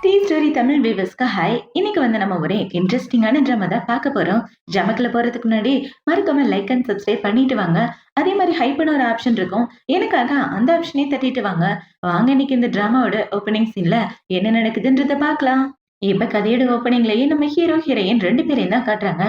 தி story Tamil வியூவர்ஸ்க்கு hi. இன்னைக்கு வந்து நம்ம ஒரு இன்ட்ரெஸ்டிங்கான ட்ராமா தான் பார்க்க போறோம். ட்ராமாக்குள்ள போறதுக்கு முன்னாடி மறக்காம லைக் அண்ட் சப்ஸ்கிரைப் பண்ணிட்டு வாங்க. அதே மாதிரி ஹைப்னு ஒரு ஆப்ஷன் இருக்கும். எனக்காக அந்த ஆப்ஷனே தட்டிட்டு வாங்க. வாங்க இன்னைக்கு இந்த ட்ராமாவோட ஓப்பனிங் சீன்ல என்ன நடக்குதுன்றத பார்க்கலாம். இப்ப கதையோட ஓப்பனிங்லயே நம்ம ஹீரோ ஹீரோயின் 2 பேரையும் தான் காட்டுறாங்க.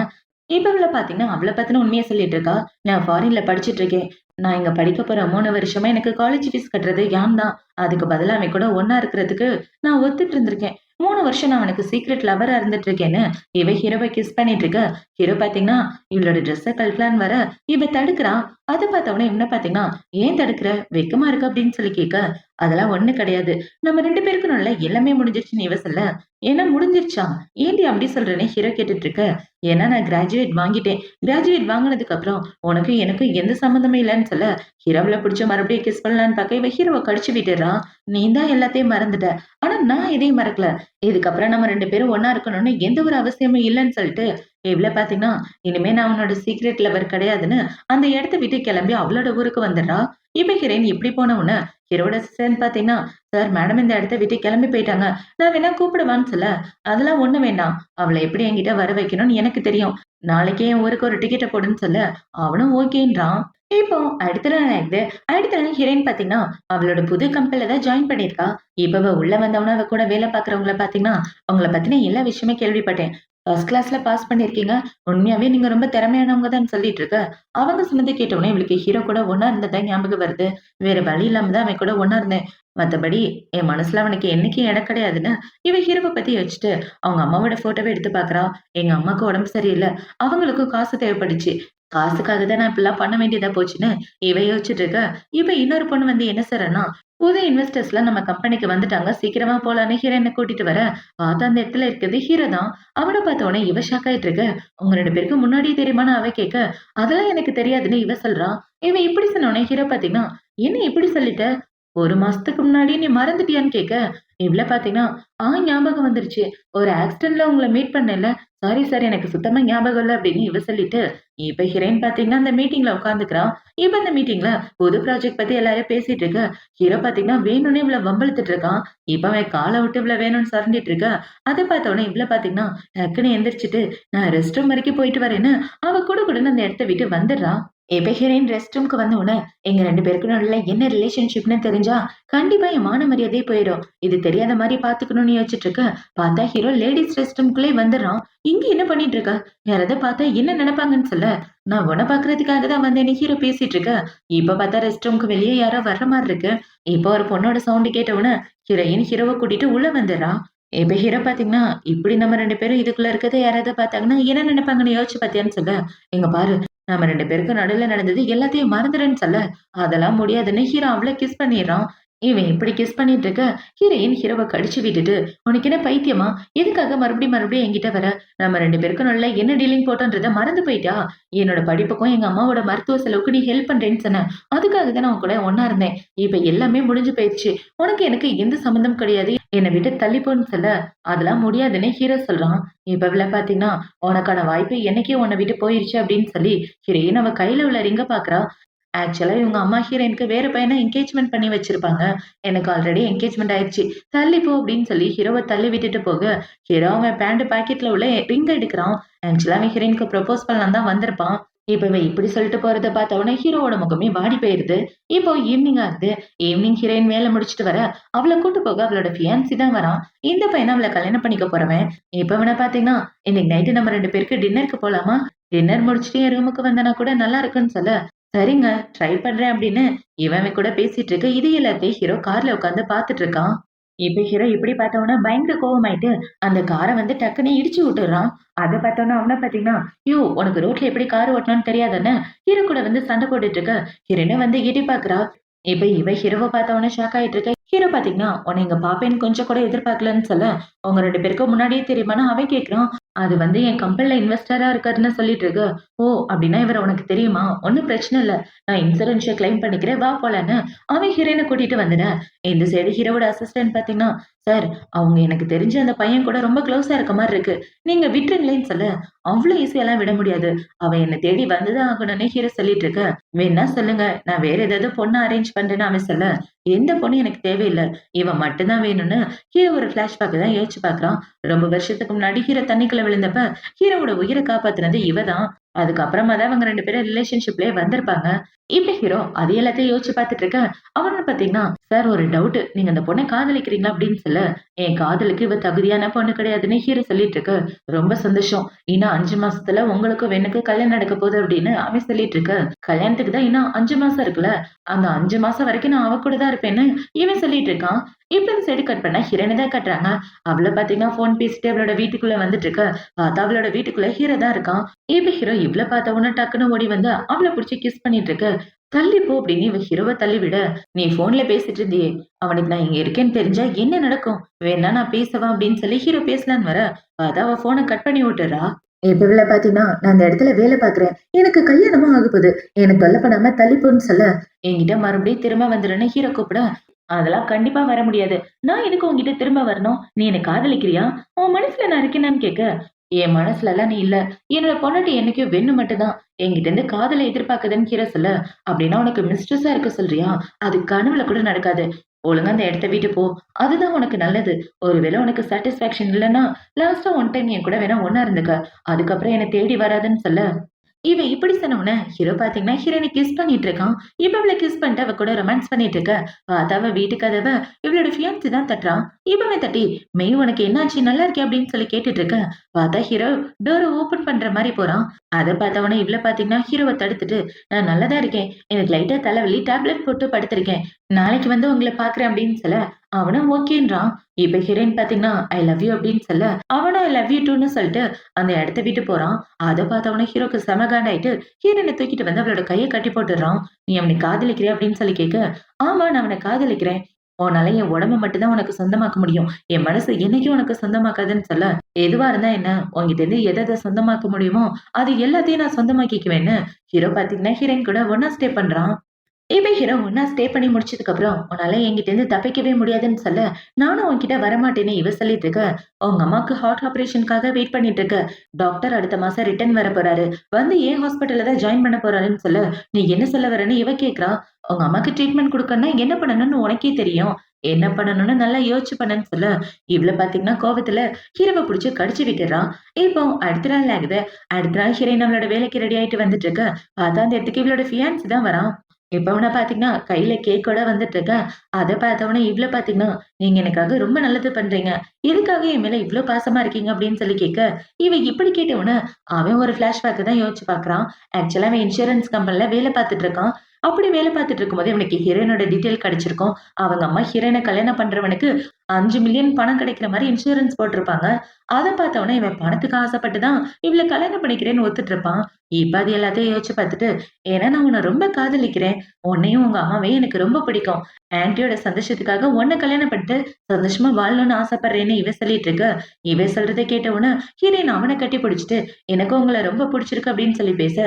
இப்ப இவள பாத்தீங்கன்னா, அவள பத்தின உண்மைய சொல்லிட்டு இருக்கா. நான் ஃபாரின்ல படிச்சுட்டு இருக்கேன். நான் இங்க படிக்க போற 3 வருஷமா எனக்கு காலேஜ் ஃபீஸ் கட்டுறது யான் தான். அதுக்கு பதிலா அவன் கூட ஒண்ணா இருக்கிறதுக்கு நான் ஒத்துட்டு இருந்திருக்கேன். 3 வருஷம் நான் அவனுக்கு சீக்ரெட் லவ்வரா இருந்துட்டு இருக்கேன்னு, இவ ஹீரோவ கிஸ் பண்ணிட்டு இருக்க. ஹீரோ பாத்தீங்கன்னா, இவளோட ட்ரெஸ்ஸ கழட்டலான்னு வர, இவ தடுக்கிறா. அத பார்த்த உடனே இவன பாத்தீங்கன்னா, "ஏன் தடுக்குற? வெட்கமா இருக்கு" அப்படின்னு சொல்லி கேட்க, "அதெல்லாம் ஒண்ணும் கிடையாது. நம்ம 2 பேருக்கும் நல்ல எல்லாமே முடிஞ்சிருச்சுன்னு" இவ சொல்ல, "என்ன முடிஞ்சிருச்சா? ஏன்டி அப்படி சொல்றேன்னு" ஹீரோ கேட்டுட்டு இருக்க. "ஏன்னா நான் கிராஜுவேட் வாங்கிட்டேன். கிராஜுவேட் வாங்குனதுக்கு அப்புறம் உனக்கும் எனக்கும் எந்த சம்மந்தமும் இல்லன்னு" சொல்ல, ஹீரோவ புடிச்சு மறுபடியும் கிஸ் பண்ணலான்னு பாக்க, இவ ஹீரோவ கடிச்சு விட்டுர்றா. "நீ தான் எல்லாத்தையும் மறந்துட்ட. ஆனா நான் எதையும் மறக்கல. இதுக்கப்புறம் நம்ம 2 பேரும் ஒண்ணா இருக்கணும்னு எந்த ஒரு அவசியமும் இல்லன்னு" சொல்லிட்டு, இவ்ள பாத்தீங்கன்னா, இனிமே நான் உன்னோட சீக்ரெட் லவர் கிடையாதுன்னு அந்த இடத்த விட்டு கிளம்பி அவளோட ஊருக்கு வந்துடுறா. இப்ப ஹீரோயின் இப்படி போன உடனே, ஹீரோட அசிஸ்டன்ட் பாத்தீங்கன்னா, "சார் மேடம் இந்த இடத்த விட்டு கிளம்பி போயிட்டாங்க. நான் வேணா கூப்பிடவான்னு" சொல்ல, "அதெல்லாம் ஒண்ணும் வேண்டாம். அவள எப்படி என்கிட்ட வர வைக்கணும்னு எனக்கு தெரியும். நாளைக்கே என் ஊருக்கு ஒரு டிக்கெட்ட போடுன்னு" சொல்ல, அவனும் ஓகேன்றான். இப்போ அடுத்த நாள் ஆயிடுது. அடுத்த நாள் ஹீரோயின் பாத்தீங்கன்னா, அவளோட புது கம்பெனில தான் ஜாயின் பண்ணியிருக்கா. இப்ப அவ உள்ள வந்தவுடனே அவ கூட வேலை பாக்குறவங்கள பாத்தீங்கன்னா, அவங்கள பத்தின எல்லா விஷயமே கேள்விப்பட்டேன். ஃபர்ஸ்ட் கிளாஸ்ல பாஸ் பண்ணியிருக்கீங்க. உண்மையாவே நீங்க ரொம்ப திறமையானவங்க தான் சொல்லிட்டு இருக்க. அவங்க சொன்னத கேட்ட உடனே இவளுக்கு ஹீரோ கூட ஒண்ணா இருந்தது தான் ஞாபகம் வருது. வேற வழி இல்லாம தான் அவன் கூட ஒண்ணா இருந்தேன். மத்தபடி என் மனசுல அவனுக்கு என்னைக்கும் இடம் கிடையாதுன்னு, இவ ஹீரோவ பத்தி யோசிச்சுட்டு, அவங்க அம்மாவோட ஃபோட்டோவ எடுத்து பாக்குறா. எங்க அம்மாக்கு உடம்பு சரியில்ல. அவங்களுக்கும் காசு தேவைப்பட்டுச்சு. காசுக்காக தான் நான் இப்படிலாம் பண்ண வேண்டியதா போச்சுன்னு இவ யோசிச்சுட்டு இருக்க. இப்ப இன்னொரு பொண்ணு வந்து என்ன சொல்றன்னா, புது இன்வெஸ்டர்ஸ்லாம் நம்ம கம்பெனிக்கு வந்துட்டாங்க. சீக்கிரமா போலான்னு ஹீரோயின கூட்டிட்டு வர, பார்த்தா அந்த இடத்துல இருக்கிறது ஹீரோ தான். அவன பார்த்த உடனே இவ ஷாக் ஆயிட்டு இருக்க. "உங்க 2 பேருக்கும் முன்னாடியே தெரியுமான்னு?" அவ கேட்க, "அதெல்லாம் எனக்கு தெரியாதுன்னு" இவ சொல்றா. இவ இப்படி சொன்ன உடனே ஹீரோ பார்த்தீங்கன்னா, "என்ன இப்படி சொல்லிட்ட? 1 மாசத்துக்கு முன்னாடி நீ மறந்துட்டியான்னு?" கேட்க, இவள பார்த்தீங்கன்னா, ஞாபகம் வந்துருச்சு. ஒரு ஆக்சிடென்ட்ல உங்கள மீட் பண்ணேன்ல. சாரி சார் எனக்கு சுத்தமா ஞாபகம் இல்ல" அப்படின்னு இவ சொல்லிட்டு, இப்ப ஹீரோயின் பார்த்தீங்கன்னா அந்த மீட்டிங்ல உட்கார்ந்துக்கிறா. இப்ப அந்த மீட்டிங்ல புது ப்ராஜெக்ட் பத்தி எல்லாரும் பேசிட்டு இருக்க. ஹீரோ பார்த்தீங்கன்னா வேணும்னே இவள வம்பிழுத்துட்டு இருக்கான். இப்ப அவன் கால விட்டு இவள வேணும்னு சொரண்டிட்டு இருக்க. அத பார்த்த உடனே இவள பார்த்தீங்கன்னா, டக்குன்னு எந்திரிச்சுட்டு, "நான் ரெஸ்ட் ரூம் வரைக்கும் போயிட்டு வரேன்னு" அவ குடுகுடுன்னு அந்த இடத்த விட்டு வந்துடுறா. இப்ப ஹீரோயின் ரெஸ்ட் ரூம்க்கு வந்த உடனே, எங்க 2 பேருக்கும் நடுவுல என்ன ரிலேஷன்ஷிப்ன்னு தெரிஞ்சா, கண்டிப்பா என் மான மரியாதையே போயிடும். இது தெரியாத மாரி பார்த்துக்கணும்னு யோசிச்சுட்டு இருக்க. பார்த்தா ஹீரோ லேடீஸ் ரெஸ்ட் ரூம்குள்ளயே வந்துடுறான். "இங்க என்ன பண்ணிட்டு இருக்க? யாராவது பார்த்தா என்ன நினைப்பாங்கன்னு" சொல்ல, "நான் உன்ன பார்க்கறதுக்காக தான் வந்தேன்னு" ஹீரோ பேசிட்டு இருக்க. இப்ப பார்த்தா ரெஸ்ட் ரூம்க்கு வெளிய யாரோ வர்ற மாரி இருக்கு. இப்போ ஒரு பொண்ணோட சவுண்ட் கேட்ட உடனே, ஹீரோயின் ஹீரோவ கூட்டிட்டு உள்ள வந்துடுறா. இப்ப ஹீரோ பார்த்தீங்கன்னா, இப்படி நம்ம 2 பேரும் இதுக்குள்ள இருக்கறத யாராவது பார்த்தாங்கன்னா என்ன நினைப்பாங்கன்னு யோசிச்சு பார்த்தியான்னு சொல்ல, "இங்க பாரு, நம்ம 2 பேருக்கும் நடுவுல நடந்தது எல்லாத்தையும் மறந்துடுன்னு" சொல்ல, "அதெல்லாம் முடியாதுன்னு" ஹீரோ அவள கிஸ் பண்ணிர்றான். இவன் இப்படி கிஸ் பண்ணிட்டு இருக்க, ஹீரோயின் ஹீரோவ கடிச்சு விட்டுட்டு, "உனக்கு என்ன பைத்தியமா? எதுக்காக மறுபடியும் மறுபடியும் என்கிட்ட வர? நம்ம 2 பேருக்கும் நடுவுல என்ன டீலிங் போட்டோன்றத மறந்து போயிட்டா? என்னோட படிப்புக்கும் எங்க அம்மாவோட மருத்துவ செலவுக்கு நீ ஹெல்ப் பண்றேன்னு சொன்ன. அதுக்காக தான் நான் உன் கூட ஒண்ணா இருந்தேன். இப்ப எல்லாமே முடிஞ்சு போயிருச்சு. உனக்கு எனக்கு எந்த சம்மந்தமும் கிடையாது. என்ன விட்டு தள்ளி போன்னு" சொல்ல, "அதெல்லாம் முடியாதுன்னு" ஹீரோ சொல்றான். இப்ப இவள பார்த்தீங்கன்னா, "உனக்கான வாய்ப்பு என்னைக்கோ உன்ன விட்டு போயிருச்சு" அப்படின்னு சொல்லி ஹீரோயின் அவ கையில உள்ள ரிங்க பார்க்குறா. ஆக்சுவலா இவங்க அம்மா ஹீரோயினுக்கு வேற பையன என்கேஜ்மென்ட் பண்ணி வச்சிருப்பாங்க. எனக்கு ஆல்ரெடி என்கேஜ்மென்ட் ஆயிடுச்சு. தள்ளி போ அப்படின்னு சொல்லி ஹீரோவ தள்ளி விட்டுட்டு போக, ஹீரோ அவன் பேண்ட் பாக்கெட்ல உள்ள ரிங் எடுக்குறான். ஆக்சுவலா அவன் ஹீரோயினுக்கு ப்ரொபோஸ் பண்ணலான்னு தான் வந்திருப்பான். இப்ப இவ இப்படி சொல்லிட்டு போறத பார்த்த உடனே ஹீரோவோட முகமே வாடி போயிருது. இப்போ ஈவ்னிங் ஆகுது. ஈவ்னிங் ஹீரோயின் வேலை முடிச்சுட்டு வர, அவள கூட்டு போக அவளோட ஃபியான்சி தான் வரான். இந்த பையன் அவள கல்யாணம் பண்ணிக்க போறவன். இப்ப இவன பார்த்தீங்கன்னா, "இன்னைக்கு நைட்டு நம்ம 2 பேருக்கு டின்னருக்கு போலாமா? டின்னர் முடிச்சுட்டு என் ரூமுக்கு வந்தனா கூட நல்லா இருக்குன்னு" சொல்ல, "சரிங்க, ட்ரை பண்றேன்" அப்படின்னு இவன் கூட பேசிட்டு இருக்க. இது எல்லாத்தையும் ஹீரோ கார்ல உட்கார்ந்து பார்த்துட்டு இருக்கான். இப்ப ஹீரோ இப்படி பார்த்தவொன்னே பயங்கர கோவமாயிட்டு, அந்த கார வந்து டக்குன்னு இடிச்சு விட்டுர்றான். அத பார்த்தோன்னே அவன பார்த்தீங்கன்னா, "யோவ்! உனக்கு ரோட்ல எப்படி கார் ஓட்டணும்னு தெரியாதான்னு?" ஹீரோ கூட வந்து சண்டை போட்டுட்டு இருக்க. ஹீரோயின வந்து எட்டி பார்க்குறா. இப்ப இவ ஹீரோவ பார்த்தவொன்னே ஷாக் ஆயிட்டு இருக்க. ஹீரோ பார்த்தீங்கன்னா, "உன்ன இங்க பார்ப்பேன்னு கொஞ்சம் கூட எதிர்பார்க்கலன்னு" சொல்ல, "உங்க 2 பேருக்கும் முன்னாடியே தெரியுமான்னு?" அவன் கேட்கிறான். "அது வந்து என் கம்பெனில இன்வெஸ்டரா இருக்காருன்னு" சொல்லிட்டு இருக்க. "ஓ! அப்படின்னா இவர உனக்கு தெரியுமா? ஒண்ணும் பிரச்சனை இல்ல. நான் இன்சூரன்ஸ கிளைம் பண்ணிக்கிறேன். வா போலான்னு" அவன் ஹீரோயின கூட்டிட்டு வந்துட, இந்த சைடு ஹீரோவோட அசிஸ்டன்ட் பார்த்தீங்கன்னா, "சார், அவங்க எனக்கு தெரிஞ்சு அந்த பையன் கூட ரொம்ப க்ளோஸா இருக்க மாரி இருக்கு. நீங்க விட்டுருங்களேன்னு" சொல்ல, "அவ்ளோ ஈஸியாலாம் விட முடியாது. அவன் என்ன தேடி வந்து தான் ஆகணும்னு" ஹீரோ சொல்லிட்டு இருக்க. "வேணா சொல்லுங்க. நான் வேற ஏதாவது பொண்ண அரேஞ்ச் பண்றேன்னு" அவன் சொல்ல, எந்த பொண்ணும் எனக்கு தேவையில்ல. இவ மட்டும் தான் வேணும்னு ஹீரோ ஒரு ஃபிளாஷ்பேக் தான் யோசிச்சு பார்க்குறான். ரொம்ப வருஷத்துக்கு முன்னாடி ஹீரோ தண்ணிக்குள்ள விழுந்தப்ப, ஹீரோவோட உயிர காப்பாத்துனது இவ தான். அதுக்கப்புறமா தான் அவங்க 2 பேரும் ரிலேஷன்ஷிப்லயே வந்திருப்பாங்க. இப்ப ஹீரோ அது எல்லாத்தையும் யோசிச்சு பார்த்துட்டு இருக்க, அவன பார்த்தீங்கன்னா, "சார் ஒரு டவுட். நீங்க அந்த பொண்ண காதலிக்கிறீங்களா?" அப்படின்னு சொல்ல, "என் காதலுக்கு இவ தகுதியான பொண்ணு கிடையாதுன்னு" ஹீரோ சொல்லிட்டு இருக்க. "ரொம்ப சந்தோஷம். இன்னும் 5 மாசத்துல உங்களுக்கும் வென்னுக்கும் கல்யாணம் நடக்க போகுது" அப்படின்னு அவன் சொல்லிட்டு இருக்க. "கல்யாணத்துக்கு தான் இன்னும் 5 மாசம் இருக்குல்ல. அந்த 5 மாசம் வரைக்கும் நான் அவ கூட தான் இருப்பேன்னு" இவன் சொல்லிட்டு இருக்கான். இப்ப இந்த சைடு கட் பண்ணா ஹீரோயின தான் காட்டுறாங்க. அவள பார்த்தீங்கன்னா, ஃபோன் பேசிட்டு அவளோட வீட்டுக்குள்ள வந்துட்டு இருக்க. பார்த்தா அவளோட வீட்டுக்குள்ள ஹீரோ தான் இருக்கான். இப்ப ஹீரோ இவ்ள பார்த்த உடனே டக்குன்னு ஓடி வந்து அவள புடிச்சு கிஸ் பண்ணிட்டு இருக்க. "தள்ளி போ" அப்படின்னு இவ ஹீரோவ தள்ளி விட, "நீ ஃபோன்ல பேசிட்டு இருந்தியே, அவனுக்கு நான் இங்க இருக்கேன்னு தெரிஞ்சா என்ன நடக்கும்? வேணா நான் பேசவா?" அப்படின்னு சொல்லி ஹீரோ பேசலான்னு வர, பார்த்தா அவ ஃபோன கட் பண்ணி விட்டுறா. இப்ப இவள பார்த்தீங்கன்னா, "நான் இந்த இடத்துல வேலை பார்க்குறேன். எனக்கு கல்யாணமும் ஆகப்போது. எனக்கு தொல்ல பண்ணாம தள்ளி போன்னு" சொல்ல, என்கிட்ட மறுபடியும் திரும்ப வந்துருன்னு ஹீரோ கூப்பிட, "அதெல்லாம் கண்டிப்பா வர முடியாது. நான் எதுக்கு உன்கிட்ட திரும்ப வரணும்? நீ என்ன காதலிக்கிறியா? உன் மனசுல நான் இருக்கேனான்னு" கேட்க, "என் மனசுலலாம் நீ இல்ல. என்னோட பொண்டாட்டி என்னைக்கும் வெண்ணு மட்டும் தான். என்கிட்ட இருந்து காதல எதிர்பார்க்குதுன்னு" ஹீரோ சொல்ல, "அப்படின்னா உனக்கு மிஸ்ட்ரெஸ்ஸா இருக்க சொல்றியா? அது கனவுல கூட நடக்காது. ஒழுங்கா அந்த இடத்த விட்டு போ. அதுதான் உனக்கு நல்லது. ஒருவேளை உனக்கு சாட்டிஸ்ஃபேக்ஷன் இல்லன்னா, லாஸ்ட்டா ஒன் டைம் என் கூட வேணா ஒண்ணா இருந்துக்க. அதுக்கப்புறம் என்ன தேடி வராதன்னு" சொல்ல, இவ இப்படி சொன்ன உடனே ஹீரோ பாத்தீங்கன்னா ஹீரோயினை கிஸ் பண்ணிட்டு இருக்கான். இப்ப அவள கிஸ் பண்ணிட்டு அவ கூட ரொமான்ஸ் பண்ணிட்டு இருக்க. பார்த்தா அவ வீட்டு கதவ இவளோட ஃபியான்சி தான் தட்டுறான். இவன் தட்டி, "மெய் உனக்கு என்னாச்சு? நல்லா இருக்கியா?" அப்படின்னு சொல்லி கேட்டுட்டு இருக்க. பார்த்தா ஹீரோ டோர ஓப்பன் பண்ற மாரி போறான். அத பார்த்த உடனே இவள பாத்தீங்கன்னா ஹீரோவ தடுத்துட்டு, "நான் நல்லா தான் இருக்கேன். எனக்கு லைட்டா தலைவலி. டேப்லெட் போட்டு படுத்திருக்கேன். நாளைக்கு வந்து உங்கள பார்க்குறேன்" அப்படின்னு சொல்ல, அவனும் ஓகேன்றான். இப்ப ஹீரோயின் பாத்தீங்கன்னா, "ஐ லவ் யூ" அப்படின்னு சொல்ல, அவனும் "ஐ லவ் யூ டூன்னு" சொல்லிட்டு அந்த இடத்த விட்டு போறான். அத பார்த்தவொனே ஹீரோக்கு செம காண்டாயிட்டு, ஹீரோயின தூக்கிட்டு வந்து அவளோட கைய கட்டி போட்டுர்றான். "நீ அவன காதலிக்கிறியா?" அப்படின்னு சொல்லி கேட்க, "ஆமா நான் அவன காதலிக்கிறேன். உன்னால என் உடம்ப மட்டும் தான் உனக்கு சொந்தமாக்க முடியும். என் மனசு என்னைக்கும் உனக்கு சொந்தமாக்காதுன்னு" சொல்ல, "எதுவா இருந்தா என்ன? உன்கிட்ட இருந்து எத எத சொந்தமாக்க முடியுமோ, அது எல்லாத்தையும் நான் சொந்தமாக்கிக்குவேன்னு" ஹீரோ பார்த்தீங்கன்னா, ஹீரோயின் கூட ஒண்ணா ஸ்டே பண்றான். இப்ப ஹீரோ ஒண்ணா ஸ்டே பண்ணி முடிச்சதுக்கு அப்புறம், "உன்னால என்கிட்ட இருந்து தப்பிக்கவே முடியாதுன்னு" சொல்ல, "நானும் உன்கிட்ட வரமாட்டேன்னு" இவ சொல்லிட்டு இருக்க. "உங்க அம்மாக்கு ஹார்ட் ஆப்பரேஷன்க்காக வெயிட் பண்ணிட்டு இருக்க. டாக்டர் அடுத்த மாசம் ரிட்டர்ன் வரப் போறாரு. வந்து என் ஹாஸ்பிட்டல்ல தான் ஜாயின் பண்ண போறாருன்னு" சொல்ல, "நீ என்ன சொல்ல வரன்னு?" இவ கேட்கிறா. "உங்க அம்மாக்கு ட்ரீட்மெண்ட் குடுக்கணும்னா என்ன பண்ணணும்னு உனக்கே தெரியும். என்ன பண்ணணும்னு நல்லா யோசிச்சு பண்ணுன்னு" சொல்ல, இவள பார்த்தீங்கன்னா கோவத்துல ஹீரோவ புடிச்சு கடிச்சு விட்டுர்றா. இப்போ அடுத்த நாள் ஆகுது. அடுத்த நாள் ஹீரோயின் அவளோட வேலைக்கு ரெடி ஆயிட்டு வந்துட்டு இருக்க. பார்த்தா அந்த இடத்துக்கு இவளோட ஃபியான்சி தான் வரான். இப்ப அவன பார்த்தீங்கன்னா, கையில கேக்கோட வந்துட்டுருக்கேன். அத பார்த்தவுனே இவ்ளோ பார்த்தீங்கன்னா, "நீங்க எனக்காக ரொம்ப நல்லது பண்றீங்க. எதுக்காக என் மேல இவ்ளோ பாசமா இருக்கீங்க?" அப்படின்னு சொல்லி கேட்க, இவ இப்படி கேட்டவுனே, அவன் ஒரு ஃபிளாஷ்பேக்க தான் யோசிச்சு பார்க்குறான். ஆக்சுவலா அவன் இன்சூரன்ஸ் கம்பெனில வேலை பார்த்துட்டு இருக்கான். அப்படி வேலை பார்த்துட்டு இருக்கும்போது இவனுக்கு ஹீரோயினோட டீட்டெயில் கிடைச்சிருக்கும். அவங்க அம்மா ஹீரோயின கல்யாணம் பண்றவனுக்கு 5,000,000 பணம் கிடைக்கிற மாரி இன்சூரன்ஸ் போட்டிருப்பாங்க. அத பார்த்தவுனே இவன் பணத்துக்கு ஆசைப்பட்டு தான் இவள கல்யாணம் பண்ணிக்கிறேன்னு ஒத்துட்டு இருப்பான். இப்ப அது எல்லாத்தையும் யோசிச்சு பார்த்துட்டு, "ஏன்னா நான் உன்ன ரொம்ப காதலிக்கிறேன். உன்னையும் உங்க அம்மாவையும் எனக்கு ரொம்ப பிடிக்கும். ஆன்டியோட சந்தோஷத்துக்காக உன்ன கல்யாணம் பண்ணிட்டு சந்தோஷமா வாழணும்னு ஆசைப்படுறேன்னு" இவ சொல்லிட்டு இருக்க. இவ சொல்றத கேட்டவுடனே ஹீரோயின் அவன கட்டி பிடிச்சுட்டு, "எனக்கும் உங்கள ரொம்ப பிடிச்சிருக்கு" அப்படின்னு சொல்லி பேச,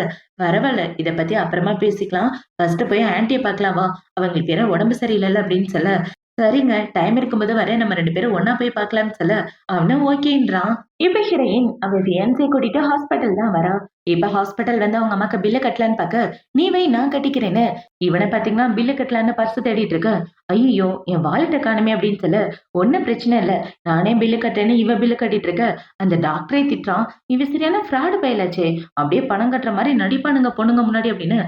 "பரவால்ல. இத பத்தி அப்புறமா பேசிக்கலாம். ஃபர்ஸ்ட்டு போய் ஆன்டிய பார்க்கலாம் வா. அவங்களுக்கு வேற உடம்பு சரியில்லல்ல" அப்படின்னு சொல்ல, "சரிங்க. டைம் இருக்கும்போது வரேன். நம்ம 2 பேரும் ஒண்ணா போய் பார்க்கலாம்ன்னு" சொல்ல, அவனும் ஓகேன்றான். இப்ப ஹீரோயின் அவ ஃபியான்ஸிய கூட்டிட்டு ஹாஸ்பிட்டல் தான் வரா. இப்ப ஹாஸ்பிட்டல் வந்து அவங்க அம்மாக்கு பில்ல கட்டலான்னு பாக்க, "நீ வை நான் கட்டிக்கிறேன்னு" இவன பாத்தீங்கன்னா பில்ல கட்டலான்னு பர்ஸ் தேடிட்டு இருக்க. "ஐய்யய்யோ! என் வாலெட்ட காணோமே" அப்படின்னு சொல்ல, "ஒண்ணும் பிரச்சனை இல்ல. நானே பில்ல கட்டுறேன்னு" இவ பில்ல கட்டிட்டு இருக்க. அந்த டாக்டரே திட்டுறான். "இவ சரியான ஃப்ராடு பயலாச்சே! அப்படியே பணம் கட்டுற மாரி நடிப்பானுங்க பொண்ணுங்க முன்னாடி" அப்படின்னு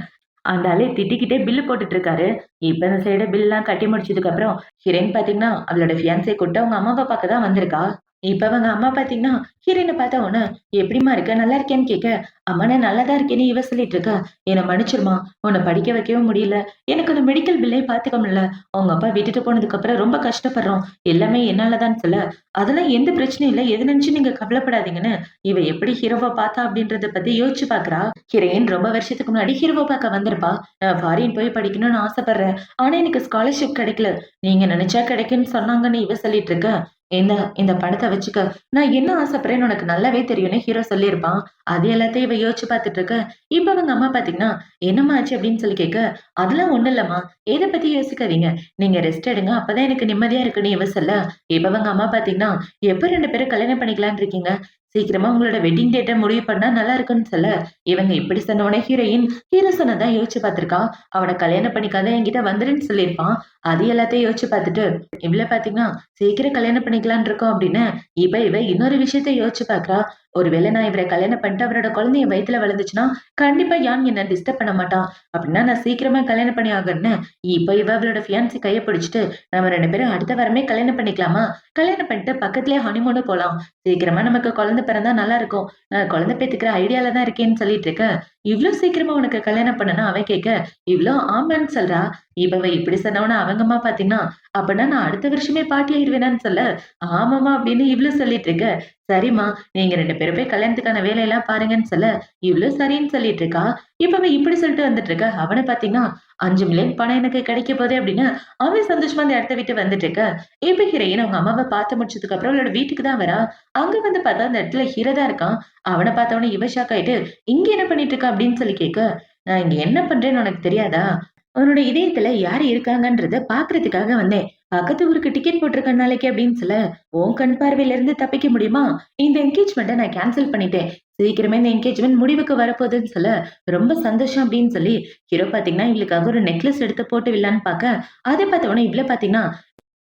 அந்த ஆளு திட்டிக்கிட்டே பில்லு போட்டுட்டு இருக்காரு. இப்ப இந்த சைடு பில்லாம் கட்டி முடிச்சதுக்கு அப்புறம், ஹீரோயின் பாத்தீங்கன்னா, அவளோட ஃபியான்ஸிய கூப்ட்டு அவங்க அம்மாவ பாக்க தான் வந்திருக்கா. இப்ப அவங்க அம்மா பாத்தீங்கன்னா, ஹீரோயின பாத்த உடனே, "எப்படிம்மா இருக்க? நல்லா இருக்கியான்னு?" கேட்க, "அம்மா நான் நல்லா தான் இருக்கேன்னு" இவ சொல்லிட்டு இருக்கா. "என்ன மன்னிச்சிரும்மா. உன்ன படிக்க வைக்கவும் முடியல. எனக்கு அந்த மெடிக்கல் பில்லையும் பாத்துக்க முடியல. உங்க அப்பா விட்டுட்டு போனதுக்கு அப்புறம் ரொம்ப கஷ்டப்படுறோம். எல்லாமே என்னால தான்" சொல்ல, "அதெல்லாம் எந்த பிரச்சனையும் இல்ல. எத நினைச்சும் நீங்க கவலைப்படாதீங்கன்னு" இவ எப்படி ஹீரோவ பாத்தா அப்படின்றத பத்தி யோசிச்சு பாக்குறா. ஹீரோயின் ரொம்ப வருஷத்துக்கு முன்னாடி ஹீரோவ பாக்க வந்திருப்பா. "நான் ஃபாரின் போய் படிக்கணும்னு ஆசைப்படுறேன். ஆனா எனக்கு ஸ்காலர்ஷிப் கிடைக்கல. நீங்க நினைச்சா கிடைக்கும்னு சொன்னாங்கன்னு" இவ சொல்லிட்டு இருக்க. "இந்தா இந்த பணத்த வச்சுக்க. நான் என்ன ஆசைப்படுறேன்னு உனக்கு நல்லாவே தெரியும்னு" ஹீரோ சொல்லியிருப்பான். அது எல்லாத்தையும் இவ யோசிச்சு பார்த்துட்டு இருக்க. இப்ப அவங்க அம்மா பார்த்தீங்கன்னா, "என்னம்மா ஆச்சு?" அப்படின்னு சொல்லி கேட்க, "அதெல்லாம் ஒண்ணும் இல்லம்மா. எத பத்தி யோசிக்காதீங்க. நீங்க ரெஸ்ட் எடுங்க. அப்பதான் எனக்கு நிம்மதியா இருக்குன்னு" இவ சொல்ல, இப்ப அவங்க அம்மா பார்த்தீங்கன்னா, "எப்ப 2 பேரும் கல்யாணம் பண்ணிக்கலாம்னு இருக்கீங்க? சீக்கிரமா உங்களோட வெட்டிங் டேட்ட முடிவு பண்ணா நல்லா இருக்குன்னு சொல்ல, இவங்க இப்படி சொன்ன உடனே ஹீரோ சொன்னதான் யோசிச்சு பார்த்திருக்கா. அவன கல்யாணம் பண்ணிக்காத என்கிட்ட வந்துருன்னு சொல்லியிருப்பான். அது எல்லாத்தையும் யோசிச்சு பார்த்துட்டு, இவ்ள பார்த்தீங்கன்னா, சீக்கிரம் கல்யாணம் பண்ணிக்கலாம்னு இருக்கோம் அப்படின்னு, இவ இன்னொரு விஷயத்த யோசிச்சு பார்க்கிறா. ஒருவேளை நான் இவர கல்யாணம் பண்ணிட்டு அவரோட குழந்தை என் வயித்துல வளர்ந்துச்சுன்னா, கண்டிப்பா யான் என்ன டிஸ்டர்ப் பண்ண மாட்டான். அப்படின்னா நான் சீக்கிரமா கல்யாணம் பண்ணி ஆகணும்னு, இப்ப இவ அவளோட ஃபியான்சி கைய பிடிச்சுட்டு, நம்ம 2 பேரும் அடுத்த வாரமே கல்யாணம் பண்ணிக்கலாமா? கல்யாணம் பண்ணிட்டு பக்கத்திலேயே ஹனிமூனும் போலாம். சீக்கிரமா நமக்கு குழந்தை பிறந்தா நல்லா இருக்கும். நான் குழந்தை பெத்துக்கிற ஐடியால தான் இருக்கேன்னு சொல்லிட்டு இருக்க. இவ்ளோ சீக்கிரமா உனக்கு கல்யாணம் பண்ணனா அவன் கேட்க, இவ்ளோ ஆமான்னு சொல்றா. இவ இப்படி சொன்னவன அவங்க அம்மா பார்த்தீங்கன்னா, அப்பன்னா நான் அடுத்த வருஷமே பாட்டி ஆயிருவேனான்னு சொல்ல, ஆமாம்மா அப்படின்னு இவ்ளோ சொல்லிட்டு இருக்க. சரிம்மா, நீங்க 2 பேரும் போய் கல்யாணத்துக்கான வேலையெல்லாம் பாருங்கன்னு சொல்ல, இவ்ளோ சரின்னு சொல்லிட்டு இருக்கா. இப்ப அவ இப்படி சொல்லிட்டு வந்துட்டு இருக்க. அவன பார்த்தீங்கன்னா, 5,000,000 பணம் எனக்கு கிடைக்க போதே அப்படின்னு, அவன் சந்தோஷமா அந்த இடத்த விட்டு வந்துட்டு இருக்க. இப்ப ஹீரோயின் அவங்க அம்மாவ பார்த்து முடிச்சதுக்கு அப்புறம் அவளோட வீட்டுக்கு தான் வரா. அங்க வந்து பார்த்தா அந்த இடத்துல ஹீரோ தான் இருக்கான். அவன பார்த்தவுடனே இவ ஷாக் ஆயிட்டு, "இங்க என்ன பண்ணிட்டு இருக்க?" அப்படின்னு சொல்லி கேட்க, "நான் இங்க என்ன பண்றேன்னு உனக்கு தெரியாதா? உன்னோட இதயத்துல யாரு இருக்காங்கன்றத பாக்குறதுக்காக வந்தேன். பக்கத்து ஊருக்கு டிக்கெட் போட்டிருக்கேன் நாளைக்கு அப்படின்னு சொல்ல, உன் கண் பார்வையில இருந்து தப்பிக்க முடியுமா? இந்த என்கேஜ்மெண்ட்ட நான் கேன்சல் பண்ணிட்டேன். சீக்கிரமே இந்த என்கேஜ்மெண்ட் முடிவுக்கு வரப்போகுதுன்னு சொல்ல, ரொம்ப சந்தோஷம் அப்படின்னு சொல்லி, ஹீரோ பாத்தீங்கன்னா இவளுக்காக ஒரு நெக்லஸ் எடுத்து போட்டு விடலான்னு பாக்க, அத பார்த்த உடனே இவள பாத்தீங்கன்னா,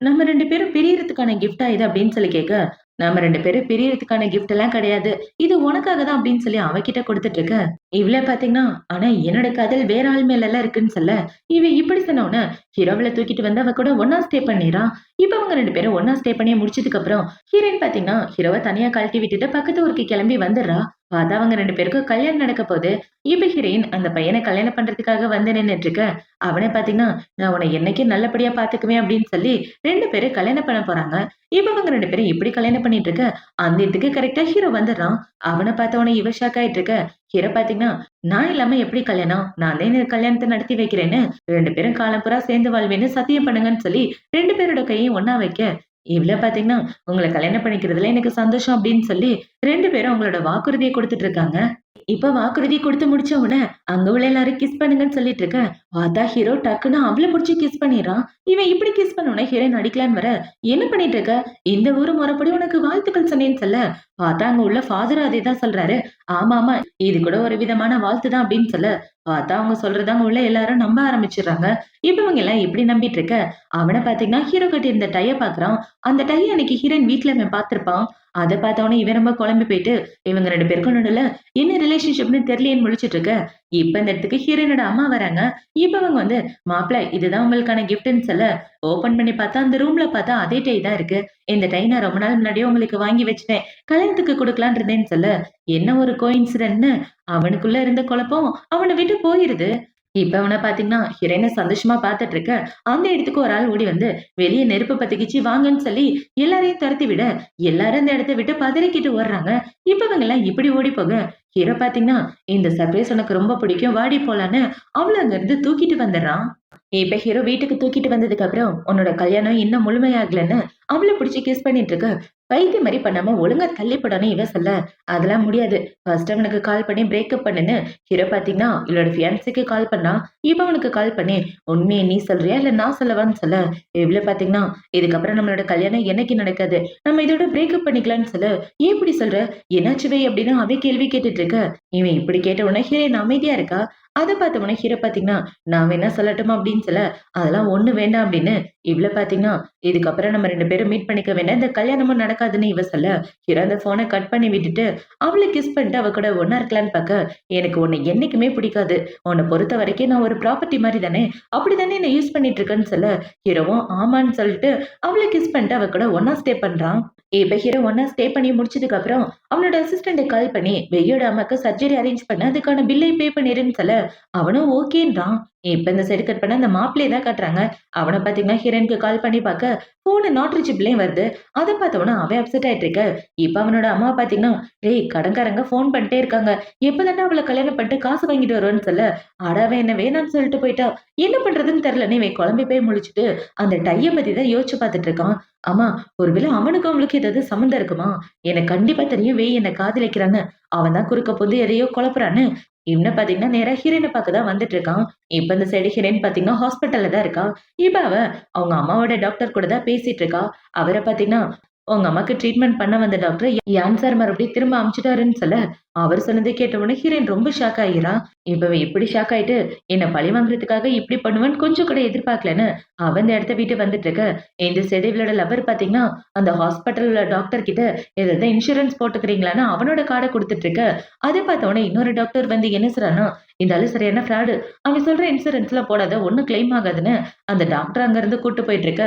நம்ம 2 பேரும் பிரியறதுக்கான கிஃப்ட்டா இது அப்படின்னு சொல்லி கேட்க, நம்ம 2 பேரும் பிரியறதுக்கான கிஃப்ட் எல்லாம் கிடையாது. இது உனக்காக தான் அப்படின்னு சொல்லி அவகிட்ட குடுத்துட்டு இருக்க. இவ்ள பாத்தீங்கன்னா, ஆனா என்னோட காதல் வேற ஆள் மேலலாம் இருக்குன்னு சொல்ல, இவ இப்படி சொன்ன உடனே ஹீரோவ தூக்கிட்டு வந்து அவ கூட ஒண்ணா ஸ்டே பண்ணிறா. இப்ப அவங்க 2 பேரும் ஒண்ணா ஸ்டே பண்ணி முடிச்சதுக்கு அப்புறம், ஹீரோயின் பாத்தீங்கன்னா, ஹீரோவ தனியா கழட்டி விட்டுட்டு பக்கத்து ஊருக்கு கிளம்பி வந்துடுறா. பார்த்தா அவங்க 2 பேருக்கும் கல்யாணம் நடக்க போகுது. இப்ப ஹீரோயின் அந்த பையன கல்யாணம் பண்றதுக்காக வந்து நின்னுட்டு இருக்க. அவனே பாத்தீங்கன்னா, நான் உன்னை என்னைக்கும் நல்லபடியா பாத்துக்குவேன் அப்படின்னு சொல்லி 2 பேரும் கல்யாணம் பண்ண போறாங்க. இப்ப அவங்க 2 பேரும் இப்படி கல்யாணம் பண்ணிட்டு இருக்க, அந்த இடத்துக்கு கரெக்ட்டா ஹீரோ வந்துடுறான். அவன பார்த்த உடனே இவ ஷாக் ஆயிட்டு இருக்க. ஹீரோ பாத்தீங்கன்னா, நான் இல்லாம எப்படி கல்யாணம்? நான் தான் இந்த கல்யாணத்த நடத்தி வைக்கிறேன்னு 2 பேரும் காலம் பூரா சேர்ந்து வாழ்வேன்னு சத்தியம் பண்ணுங்கன்னு சொல்லி 2 பேரோட கையும் ஒண்ணா வைக்க, இவ்ள பாத்தீங்கன்னா, உங்கள கல்யாணம் பண்ணிக்கிறதுல எனக்கு சந்தோஷம் அப்படின்னு சொல்லி 2 பேரும் அவங்களோட வாக்குறுதிய குடுத்துட்டு இருக்காங்க. இப்ப வாக்குறுதி குடுத்து முடிச்ச உடனே, அங்க உள்ள எல்லாரும் கிஸ் பண்ணுங்கன்னு சொல்லிட்டு இருக்க. பார்த்தா ஹீரோ டக்குன்னு அவள புடிச்சு கிஸ் பண்ணிர்றான். இவன் இப்படி கிஸ் பண்ண உடனே ஹீரோயின் அடிக்கலான்னு வர, "என்ன பண்ணிட்டு இருக்க? இந்த ஊரு முறைப்படி உனக்கு வாழ்த்துக்கள் சொன்னேன்னு" சொல்ல, பார்த்தா அங்க உள்ள ஃபாதரும் அதேதான் சொல்றாரு. "ஆமாமா, இது கூட ஒரு விதமான வாழ்த்து தான்" அப்படின்னு சொல்ல, பார்த்தா அவங்க சொல்றத அங்க உள்ள எல்லாரும் நம்ப ஆரம்பிச்சுடுறாங்க. இப்ப இவங்க எல்லாம் எப்படி நம்பிட்டு இருக்க, அவன பார்த்தீங்கன்னா ஹீரோ கட்டியிருந்த டைய பார்க்குறான். அந்த டை அன்னைக்கு ஹீரோயின் வீட்ல அவன் பார்த்திருப்பான். அத பார்த்த உடனே இவன் ரொம்ப குழம்பி போயிட்டு, இவங்க 2 பேருக்கும் நடுவுல என்ன ரிலேஷன்ஷிப்ன்னு தெரியலையேன்னு முழிச்சுட்டு இருக்க. இப்ப இந்த இடத்துக்கு ஹீரோயினோட அம்மா வராங்க. இப்ப அவங்க வந்து, "மாப்பிள இதுதான் உங்களுக்கான கிஃப்ட்ன்னு" சொல்ல, ஓப்பன் பண்ணி பார்த்தா அந்த ரூம்ல பார்த்தா அதே டை தான் இருக்கு. "இந்த டை நான் ரொம்ப நாள் முன்னாடியே உங்களுக்கு வாங்கி வச்சுட்டேன். கல்யாணத்துக்கு குடுக்கலான்னு இருந்தேன்னு" சொல்ல, என்ன ஒரு கோயின்சிடென்ட்ன்னு அவனுக்குள்ள இருந்த குழப்பம் அவன விட்டு போயிருது. இப்ப அவன பார்த்தீங்கன்னா, ஹீரோயின சந்தோஷமா பார்த்துட்டு இருக்க, அந்த இடத்துக்கு ஒரு ஆள் ஓடி வந்து, வெளிய நெருப்பு பத்திக்கிச்சு வாங்கன்னு சொல்லி எல்லாரையும் தொரத்தி விட, எல்லாரும் அந்த இடத்த விட்டு பதறிக்கிட்டு ஓடுறாங்க. இப்ப இவங்கலாம் இப்படி ஓடி போக, ஹீரோ பார்த்தீங்கன்னா, "இந்த சர்ப்ரைஸ் உனக்கு ரொம்ப பிடிக்கும். வாடி போலான்னு" அவள அங்கிருந்து தூக்கிட்டு வந்துடுறான். இப்ப ஹீரோ வீட்டுக்கு தூக்கிட்டு வந்ததுக்கு அப்புறம், "உன்னோட கல்யாணம் இன்னும் முழுமையாகலன்னு" அவள புடிச்சு கிஸ் பண்ணிட்டு இருக்க. பைத்தியம் மாரி பண்ணாம ஒழுங்கா தள்ளி போடான்னு இவ சொல்ல, "அதெல்லாம் முடியாது. ஃபர்ஸ்ட் அவனுக்கு கால் பண்ணி பிரேக்கப் பண்ணுன்னு" ஹீரோ பார்த்தீங்கன்னா, இவளோட ஃபியான்சிக்கு கால் பண்ணா. இப்ப அவனுக்கு கால் பண்ணி, "உண்மைய நீ சொல்றியா? இல்ல நான் சொல்லவான்னு" சொல்ல, இவ்ள பார்த்தீங்கன்னா, "இதுக்கப்புறம் நம்மளோட கல்யாணம் என்னைக்கு நடக்காது. நம்ம இதோட பிரேக்கப் பண்ணிக்கலாம்ன்னு" சொல்ல, "ஏன் இப்படி சொல்ற? என்னாச்சு வை?" அப்படின்னு அவ கேள்வி கேட்டுட்டு இருக்க. இவன் இப்படி கேட்ட உடனே ஹீரோயின் அமைதியா இருக்கா. அத பார்த்த உடனே ஹீரோ பார்த்தீங்கன்னா, "நான் வேணா சொல்லட்டுமா?" அப்படின்னு சொல்ல, "அதெல்லாம் ஒண்ணும் வேண்டாம்" அப்படின்னு இவ்ள பார்த்தீங்கன்னா, "இதுக்கப்புறம் நம்ம 2 பேரும் மீட் பண்ணிக்க வேண்டாம். இந்த கல்யாணமும் நடக்காதுன்னு" இவ சொல்ல, ஹீரோ அந்த ஃபோன கட் பண்ணி விட்டுட்டு, அவள கிஸ் பண்ணிட்டு அவ கூட ஒண்ணா இருக்கலான்னு பார்க்க, "எனக்கு உன்னை என்னைக்குமே பிடிக்காது. உன்ன பொறுத்த வரைக்கும் நான் ஒரு ப்ராப்பர்ட்டி மாரி தானே! அப்படித்தானே என்ன யூஸ் பண்ணிட்டு இருக்கன்னு" சொல்ல, ஹீரோவும் ஆமான்னு சொல்லிட்டு அவள கிஸ் பண்ணிட்டு அவ கூட ஒண்ணா ஸ்டே பண்றான். இப்ப ஹீரோ ஒண்ணா ஸ்டே பண்ணி முடிச்சதுக்கு அப்புறம் அவனோட அசிஸ்டன்ட்ட கால் பண்ணி வெய்யோட அம்மாக்கு சர்ஜரி அரேஞ்ச் பண்ண அதுக்கான பில்லை பே பண்ணிருன்னு சொல்ல, அவனும் ஓகேன்றான். இப்ப இந்த சைடு கட் பண்ணா அந்த மாப்பிள்ளைய தான் காட்டுறாங்க. அவன பார்த்தீங்கன்னா ஹீரோயினுக்கு கால் பண்ணி பார்க்க, ஃபோன் நாட் ரீச்சபிள்னே வருது. அத பார்த்தவொன்னே அவன் அப்செட் ஆயிட்டு இருக்க. இப்ப அவனோட அம்மா பார்த்தீங்கன்னா, "டேய் கடன்காரங்க ஃபோன் பண்ணிட்டே இருக்காங்க. எப்பதான்டா அவள கல்யாணம் பண்ணிட்டு காசு வாங்கிட்டு வருவேன்னு" சொல்ல, அட அவ என்ன வேணான்னு சொல்லிட்டு போயிட்டா. என்ன பண்றதுன்னு தெரியலன்னு இவன் குழம்பி போய் முழிச்சுட்டு அந்த டைய பத்தி தான் யோசிச்சு பார்த்துட்டு இருக்கான். அம்மா, ஒருவேளை அவனுக்கும் அவளுக்கும் ஏதாவது சம்மந்தம் இருக்குமா? எனக்கு கண்டிப்பா தெரியும் வேய் என்ன காதலிக்கிறான்னு. அவன் தான் குறுக்க புந்து எதையோ குழப்புறான்னு. இவன பாத்தீங்கன்னா நேரா ஹீரோயின பாக்க தான் வந்துட்டு இருக்கான். இப்ப இந்த சைடு ஹீரோயின் பாத்தீங்கன்னா ஹாஸ்பிட்டல்ல தான் இருக்கா. இப்ப அவ அவங்க அம்மாவோட டாக்டர் கூட தான் பேசிட்டு இருக்கா. அவர பாத்தீங்கன்னா, உங்க அம்மாக்கு ட்ரீட்மெண்ட் பண்ண வந்த டாக்டர் யான் சார் மறுபடியும் திரும்ப அனுப்பிச்சுட்டாருன்னு சொல்ல, அவர் சொன்னதை கேட்ட உடனே ஹீரோயின் ரொம்ப ஷாக் ஆகிறா. இப்ப இவ இப்படி ஷாக் ஆயிட்டு, என்ன பழி வாங்குறதுக்காக இப்படி பண்ணுவேன்னு கொஞ்சம் கூட எதிர்பார்க்கலன்னு, அவ இந்த இடத்த விட்டு வந்துட்டு இருக்க. இந்த சைடு இவளோட லவர் பாத்தீங்கன்னா, அந்த ஹாஸ்பிட்டல்ல டாக்டர் கிட்ட ஏதாவது இன்சூரன்ஸ் போட்டுக்கிறீங்களான்னு அவனோட கார்ட குடுத்துட்டு இருக்க. அதை பார்த்த உடனே இன்னொரு டாக்டர் வந்து என்ன சொல்றான்னா, இந்த ஆளு சரியான ஃப்ராடு. அவன் சொல்ற இன்சூரன்ஸ்லாம் போடாத ஒண்ணும் கிளைம் ஆகாதுன்னு அந்த டாக்டர் அங்க இருந்து கூட்டு போயிட்டு இருக்க.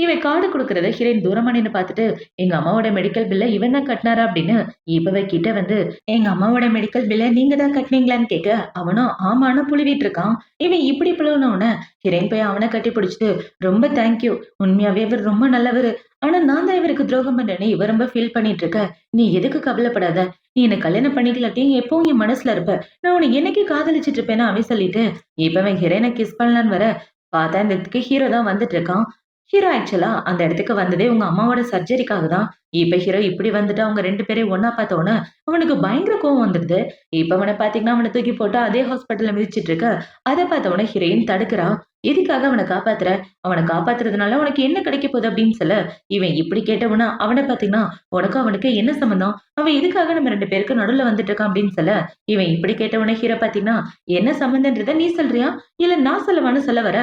இவன் கார்டு குடுக்கறத ஹீரோயின் தூரமா நின்னு பார்த்துட்டு, எங்க அம்மாவோட மெடிக்கல் பில்ல இவன் தான் கட்டினாரா அப்படின்னு இப்பவே கிட்ட வந்து, எங்க அம்மாவோட மெடிக்கல் பில்ல நீங்க தான் கட்டினீங்களான்னு கேட்க, அவனும் ஆமான்னு புழுவிட்டு இருக்கான். இவன் இப்படி புழுவுன உடனே ஹீரோயின் போய் அவனை கட்டி பிடிச்சிட்டு, ரொம்ப தேங்க்யூ. உண்மையாவே இவர் ரொம்ப நல்லவரு. ஆனா நான் தான் இவருக்கு துரோகம் பண்ணேன்னு இவ ரொம்ப ஃபீல் பண்ணிட்டு இருக்க. நீ எதுக்கு கவலைப்படாத. நீ என்ன கல்யாணம் பண்ணிக்கலாட்டியும் எப்பவும் என் மனசுல இருப்ப. நான் உன்னை என்னைக்கு காதலிச்சிட்டு இருப்பேன்னு அவன் சொல்லிட்டு, இப்ப ஹீரோயினை கிஸ் பண்ணலான்னு வர, பார்த்தா இந்த இடத்துக்கு ஹீரோ தான் வந்துட்டு இருக்கான். ஹீரோ ஆக்சுவலா அந்த இடத்துக்கு வந்ததே உங்க அம்மாவோட சர்ஜரிக்காக தான். இப்ப ஹீரோ இப்படி வந்துட்டு அவங்க 2 பேரையும் ஒண்ணா பார்த்த உடனே அவனுக்கு பயங்கர கோவம் வந்துடுது. இப்ப அவன பார்த்தீங்கன்னா, அவன தூக்கி போட்டு அதே ஹாஸ்பிட்டல்ல மிதிச்சிட்டு இருக்க. அத பார்த்த உடனே ஹீரோயின் தடுக்கிறா. எதுக்காக அவன காப்பாத்துற? அவன காப்பாத்துறதுனால உனக்கு என்ன கிடைக்க போகுது அப்படின்னு சொல்ல, இவன் இப்படி கேட்டவனா அவன பார்த்தீங்கன்னா, உனக்கும் அவனுக்கு என்ன சம்மந்தம்? அவன் எதுக்காக நம்ம 2 பேருக்கு நடுவுல வந்துட்டு இருக்கான் அப்படின்னு சொல்ல, இவன் இப்படி கேட்டவனே ஹீரோ பார்த்தீங்கன்னா, என்ன சம்மந்தம்ன்றத நீ சொல்றியா? இல்ல நான் சொல்லவான்னு சொல்ல வர,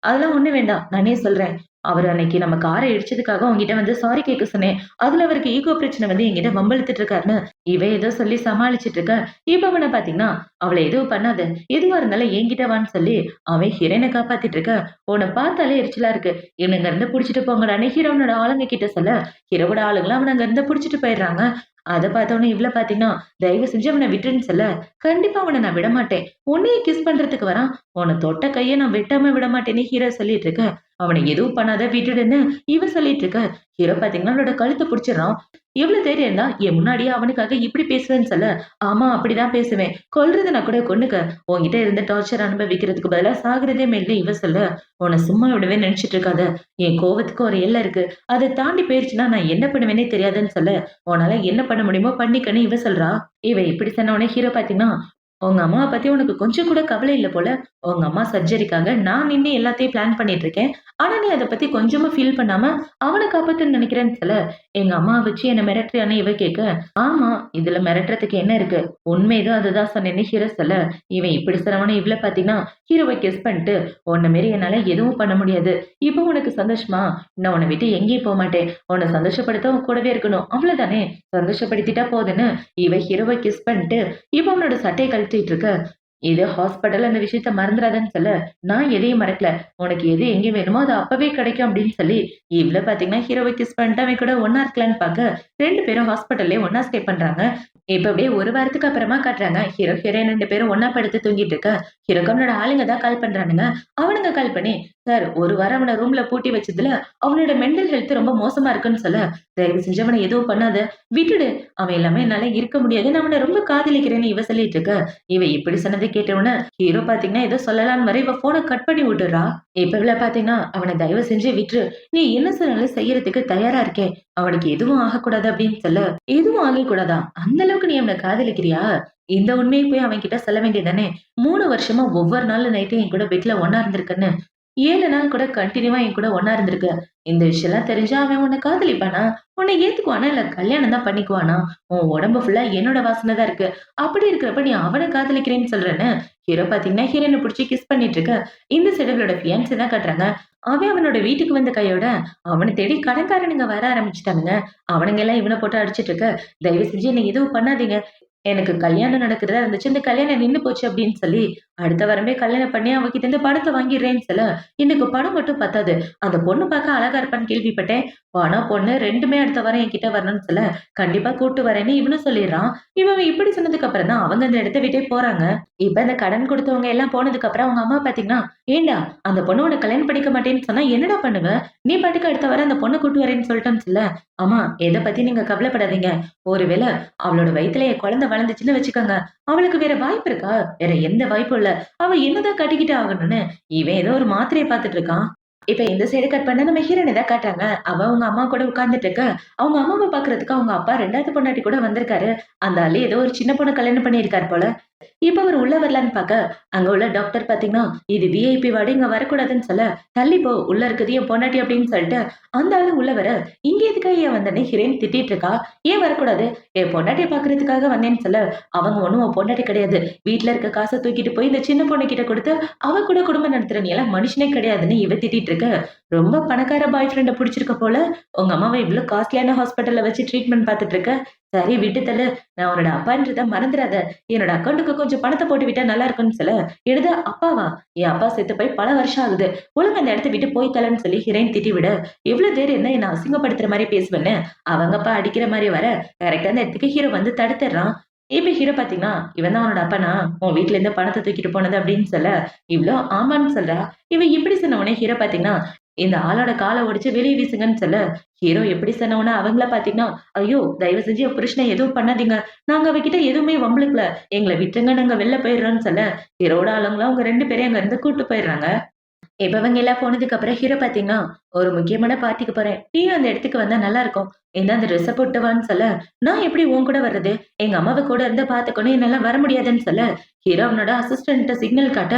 அதெல்லாம் ஒண்ணும் வேண்டாம். நானே சொல்றேன். அவரு அன்னைக்கு நம்ம கார இடிச்சதுக்காக உன்கிட்ட வந்து சாரி கேட்க சொன்னேன். அதுல அவருக்கு ஈகோ பிரச்சனை வந்து என்கிட்ட வம்பிழுத்துட்டு இருக்காருன்னு, இவ ஏதோ சொல்லி சமாளிச்சுட்டு இருக்க. இப்ப அவன பாத்தீங்கன்னா, அவள எதுவும் பண்ணாத. எதுவா இருந்தாலும் என்கிட்ட வான்னு சொல்லி, அவன் ஹீரோயின காப்பாத்திட்டு இருக்க. உன்ன பார்த்தாலே எரிச்சலா இருக்கு. இவனுங்க இருந்து புடிச்சிட்டு போங்கடான்னு ஹீரோனோட ஆளுங்க கிட்ட சொல்ல, ஹீரோவோட ஆளுங்களும் அவன அங்க இருந்து புடிச்சிட்டு போயிடுறாங்க. அத பார்த்தோனே இவ்ள பாத்தீங்கன்னா, தயவு செஞ்சு அவன விட்டுருன்னு சொல்ல, கண்டிப்பா அவன நான் விடமாட்டேன். உன்னையே கிஸ் பண்றதுக்கு வரான். உன்ன தொட்ட கைய நான் வெட்டாம விடமாட்டேன்னு ஹீரோ சொல்லிட்டு இருக்க. அவன எதுவும் பண்ணாத விட்டுடுன்னு இவ சொல்லிட்டு இருக்க. ஹீரோ பாத்தீங்கன்னா அவளோட கழுத்த புடிச்சிடறான். எவ்வளவு தைரியம் இருந்தா என் முன்னாடியே அவனுக்காக இப்படி பேசுவேன்னு சொல்ல, ஆமா அப்படிதான் பேசுவேன். கொல்றதுனா கூட கொன்னுக்க. உன்கிட்ட இருந்த டார்ச்சர் அனுபவிக்கிறதுக்கு பதிலா சாகுறதே மேல்னு இவ சொல்ல, உன்னை சும்மா விடவே நினைச்சிட்டு இருக்காத. என் கோவத்துக்கு ஒரு எல்லை இருக்கு. அதை தாண்டி போயிருச்சுன்னா நான் என்ன பண்ணுவேனே தெரியாதுன்னு சொல்ல, உன்னால என்ன பண்ண முடியுமோ பண்ணிக்கன்னு இவ சொல்றா. இவ இப்படி சொன்ன உடனே ஹீரோ பாத்தீங்கன்னா, உங்க அம்மாவ பத்தி உனக்கு கொஞ்சம் கூட கவலை இல்ல போல. உங்க அம்மா சர்ஜரிக்காக நான் நின்னு எல்லாத்தையும் பிளான் பண்ணிட்டு இருக்கேன். ஆனா நீ அத பத்தி கொஞ்சமும் ஃபீல் பண்ணாம அவன காப்பாத்தணும்னு நினைக்கிறேன்னு சொல்ல, எங்க அம்மாவ வச்சு என்ன மிரட்டுறியான்னு இவ கேட்க, ஆமா இதுல மிரட்டுறதுக்கு என்ன இருக்கு? உண்மைதான் அதுதான் சொன்னேன்னு ஹீரோ சொல்ல, இவன் இப்படி சொன்னவனே இவ்ள பாத்தீங்கன்னா, ஹீரோவ கிஸ் பண்ணிட்டு, உன்ன மாரி என்னால எதுவும் பண்ண முடியாது. இப்போ உனக்கு சந்தோஷமா? நான் உன்ன விட்டு எங்கேயும் போமாட்டேன். உன்ன சந்தோஷப்படுத்த உன் கூடவே இருக்கணும். அவ்வளவுதானே? சந்தோஷப்படுத்திட்டா போதுன்னு இவ ஹீரோவ கிஸ் பண்ணிட்டு, இப்ப அவனோட சட்டைய கழட்டிட்டு இருக்க. இது ஹாஸ்பிட்டல் அந்த விஷயத்த மறந்துடாதன்னு சொல்ல, நான் எதையும் மறக்கல. உனக்கு எது எங்க வேணுமோ அது அப்பவே கிடைக்கும் அப்படின்னு சொல்லி, இவ்ள பாத்தீங்கன்னா ஹீரோவ கிஸ் பண்ணிட்டு அவன் கூட ஒண்ணா இருக்கலான்னு பாக்க, 2 பேரும் ஹாஸ்பிட்டல்லயே ஒண்ணா ஸ்டே பண்றாங்க. இப்ப அப்படியே 1 வாரத்துக்கு அப்புறமா காட்டுறாங்க. ஹீரோ, ஹீரோயின் 2 பேரும் ஒண்ணா படுத்து தூங்கிட்டு இருக்க. ஹீரோக்கு அவனோட ஆளுங்க தான் கால் பண்றானுங்க. அவனுங்க கால் பண்ணி, சார் 1 வாரம் அவன ரூம்ல பூட்டி வச்சதுல அவனோட மென்டல் ஹெல்த் ரொம்ப மோசமா இருக்குன்னு சொல்ல, தயவு செஞ்சு அவன எதுவும் பண்ணாத. விட்டுடு. அவன் இல்லாம என்னால இருக்க முடியாது. நான் அவன ரொம்ப காதலிக்கிறேன்னு இவ சொல்லிட்டு இருக்க. இவ இப்படி சொன்னதை கேட்டவுடனே ஹீரோ பாத்தீங்கன்னா ஏதோ சொல்லலான்னு வர இவ போன கட் பண்ணி விட்டுறா. இப்ப இவள பாத்தீங்கன்னா அவன தயவு செஞ்சு விட்டுரு. நீ என்ன சொன்னாலும் செய்யறதுக்கு தயாரா இருக்கேன். அவனுக்கு எதுவும் ஆகக்கூடாது அப்படின்னு சொல்ல, எதுவும் ஆகக்கூடாதா? அந்த அளவுக்கு நீ அவன காதலிக்கிறியா? இந்த உண்மைய போய் அவன் கிட்ட சொல்ல வேண்டியதுதானே? 3 வருஷமா ஒவ்வொரு நாள் நைட்டும் என் கூட பெட்ல ஒண்ணா இருந்திருக்கன்னு. 7 நாள் கூட கன்டினியூவா என் கூட ஒண்ணா இருந்திருக்க. இந்த விஷயம்லாம் தெரிஞ்சா அவன் உன்ன காதலிப்பானா? உன்னை ஏத்துக்குவானா? இல்ல கல்யாணம் தான் பண்ணிக்குவானா? உன் உடம்பு ஃபுல்லா என்னோட வாசனை தான் இருக்கு. அப்படி இருக்கிறப்ப நீ அவன காதலிக்கிறேன்னு சொல்றேன்னு, ஹீரோ பாத்தீங்கன்னா ஹீரோயின புடிச்சு கிஸ் பண்ணிட்டு இருக்க. இந்த சைடு இவளோட ஃபியான்ஸி தான் காட்டுறாங்க. அவன் அவனோட வீட்டுக்கு வந்த கையோட அவன தேடி கடன்காரனுங்க வர ஆரம்பிச்சுட்டானுங்க. அவனுங்க எல்லாம் இவன போட்டு அடிச்சிட்டு இருக்க. தயவு செஞ்சு என்ன எதுவும் பண்ணாதீங்க. எனக்கு கல்யாணம் நடக்கிறதா இருந்துச்சு. இந்த கல்யாணம் நின்னு போச்சு அப்படின்னு சொல்லி, அடுத்த வாரமே கல்யாணம் பண்ணி அவகிட்ட இருந்து பணத்த வாங்கிடுறேன்னு சொல்ல, எனக்கு பணம் மட்டும் பத்தாது. அந்த பொண்ணு பார்க்க அழகா இருப்பான்னு கேள்விப்பட்டேன். பணம், பொண்ணு 2மே அடுத்த வாரம் என்கிட்ட வரணும்னு சொல்ல, கண்டிப்பா கூட்டு வரேன்னு இவனும் சொல்லிடுறான். இவன் இப்படி சொன்னதுக்கு அப்புறம் தான் அவங்க அந்த இடத்த விட்டே போறாங்க. இப்ப அந்த கடன் குடுத்தவங்க எல்லாம் போனதுக்கு அப்புறம் அவங்க அம்மா பாத்தீங்கன்னா, "ஏன்டா அந்த பொண்ணு உன்ன கல்யாணம் பண்ணிக்க மாட்டேன்னு சொன்னா என்னடா பண்ணுவ? நீ பாட்டுக்கு அடுத்த வாரம் அந்த பொண்ண கூட்டு வரேன்னு சொல்லிட்டேன்னு" சொல்ல, "அம்மா எத பத்தி நீங்க கவலைப்படாதீங்க. ஒருவேள அவளோட வயித்துல என் குழந்தை வளர்ந்துச்சுன்னு வச்சுக்கோங்க. அவளுக்கு வேற வாய்ப்பு இருக்கா? வேற எந்த வாய்ப்பும் இல்ல. அவ என்னதான் கட்டிக்கிட்டு ஆகணும்னு இவன் ஏதோ ஒரு மாத்திரைய பாத்துட்டு இருக்கான். இப்ப இந்த சைடு கட் பண்ணா நம்ம ஹீரோயின தான் காட்டுறாங்க. அவ அவங்க அம்மா கூட உட்கார்ந்துட்டு இருக்க. அவங்க அம்மாவ பாக்குறதுக்கு அவங்க அப்பா 2வது பொண்டாட்டி கூட வந்திருக்காரு. அந்த ஆளு ஏதோ ஒரு சின்ன பொண்ண கல்யாணம் பண்ணியிருக்காரு போல. இப்ப அவர் உள்ள வரலான்னு பாக்க, அங்க உள்ள டாக்டர் பாத்தீங்கன்னா, இது விஐபி வார்டு இங்க வரக்கூடாதுன்னு சொல்ல, "தள்ளி போ, உள்ள இருக்குது என் பொண்டாட்டி" அப்படின்னு சொல்லிட்டு, அந்த ஆளு உள்ள வர, "இங்க எதுக்காக ஏன் வந்தேன்னு?" ஹீரோயின் திட்டிட்டு இருக்கா. "ஏன் வரக்கூடாது? என் பொண்டாட்டிய பாக்குறதுக்காக வந்தேன்னு" சொல்ல, அவங்க ஒண்ணும் உன் பொண்டாட்டி கிடையாது. வீட்ல இருக்க காச தூக்கிட்டு போய் இந்த சின்ன பொண்ணு கிட்ட குடுத்து, அவ கூட குடும்பம் நடத்துற நீ எல்லாம் மனுஷனே கிடையாதுன்னு இவ திட்டிட்டு இருக்க. ரொம்ப பணக்கார பாய் ஃப்ரெண்ட புடிச்சிருக்க போல. உங்க அம்மாவ இவ்ளோ காஸ்ட்லியான ஹாஸ்பிட்டல்ல வச்சு ட்ரீட்மெண்ட் பாத்துட்டு இருக்க. சரி விட்டு தள்ளு. நான் உன்னோட அப்பான்றத மறந்துறாத. என்னோட அக்கவுண்ட்க்கு கொஞ்சம் பணத்த போட்டு விட்டா நல்லா இருக்கும்னு சொல்ல, "என்னது அப்பாவா? என் அப்பா செத்து போய் பல வருஷம் ஆகுது. ஒழுங்கா அந்த இடத்த விட்டு போய் தொலைன்னு" சொல்லி ஹீரோயின் திட்டி விட, "எவ்ளோ தைரியம் இருந்தா என்ன அசிங்கப்படுத்துற மாரி பேசுவேன்னு" அவங்க அப்பா அடிக்கிற மாரி வர, கரெக்ட்டா அந்த இடத்துக்கு ஹீரோ வந்து தடுத்துடுறான். இப்ப ஹீரோ பாத்தீங்கன்னா, "இவன் தான் உன்னோட அப்பனா? உன் வீட்ல இருந்து பணத்த தூக்கிட்டு போனது" அப்படின்னு சொல்ல, இவ்ளோ ஆமான்னு சொல்றா. இவ இப்படி சொன்ன உடனே ஹீரோ பாத்தீங்கன்னா, "இந்த ஆளோட கால ஒடிச்சு வெளிய வீசுங்கன்னு" சொல்ல, ஹீரோ எப்படி சொன்ன உடனே அவங்கள பாத்தீங்கன்னா, "ஐயோ! தயவு செஞ்சு என் புருஷன எதுவும் பண்ணாதீங்க. நாங்க அவகிட்ட எதுவுமே வம்பிழுக்கல. எங்கள விட்டுருங்க நாங்க வெளில போயிடுறோம்ன்னு" சொல்ல, ஹீரோவோட ஆளுங்களும் அவங்க 2 பேரையும் அங்க இருந்து கூட்டு போயிடுறாங்க. இப்ப இவங்க எல்லாம் போனதுக்கு அப்புறம் ஹீரோ பாத்தீங்கன்னா, "ஒரு முக்கியமான பார்ட்டிக்கு போறேன். நீயும் அந்த இடத்துக்கு வந்தா நல்லா இருக்கும். இந்தா அந்த ட்ரெஸ்ஸ போட்டு வான்னு" சொல்ல, "நான் எப்படி உன் கூட வர்றது? எங்க அம்மாவ கூட இருந்து பாத்துக்கணும். என்னால வர முடியாதுன்னு" சொல்ல, ஹீரோ அவனோட அசிஸ்டன்ட்ட சிக்னல் காட்ட,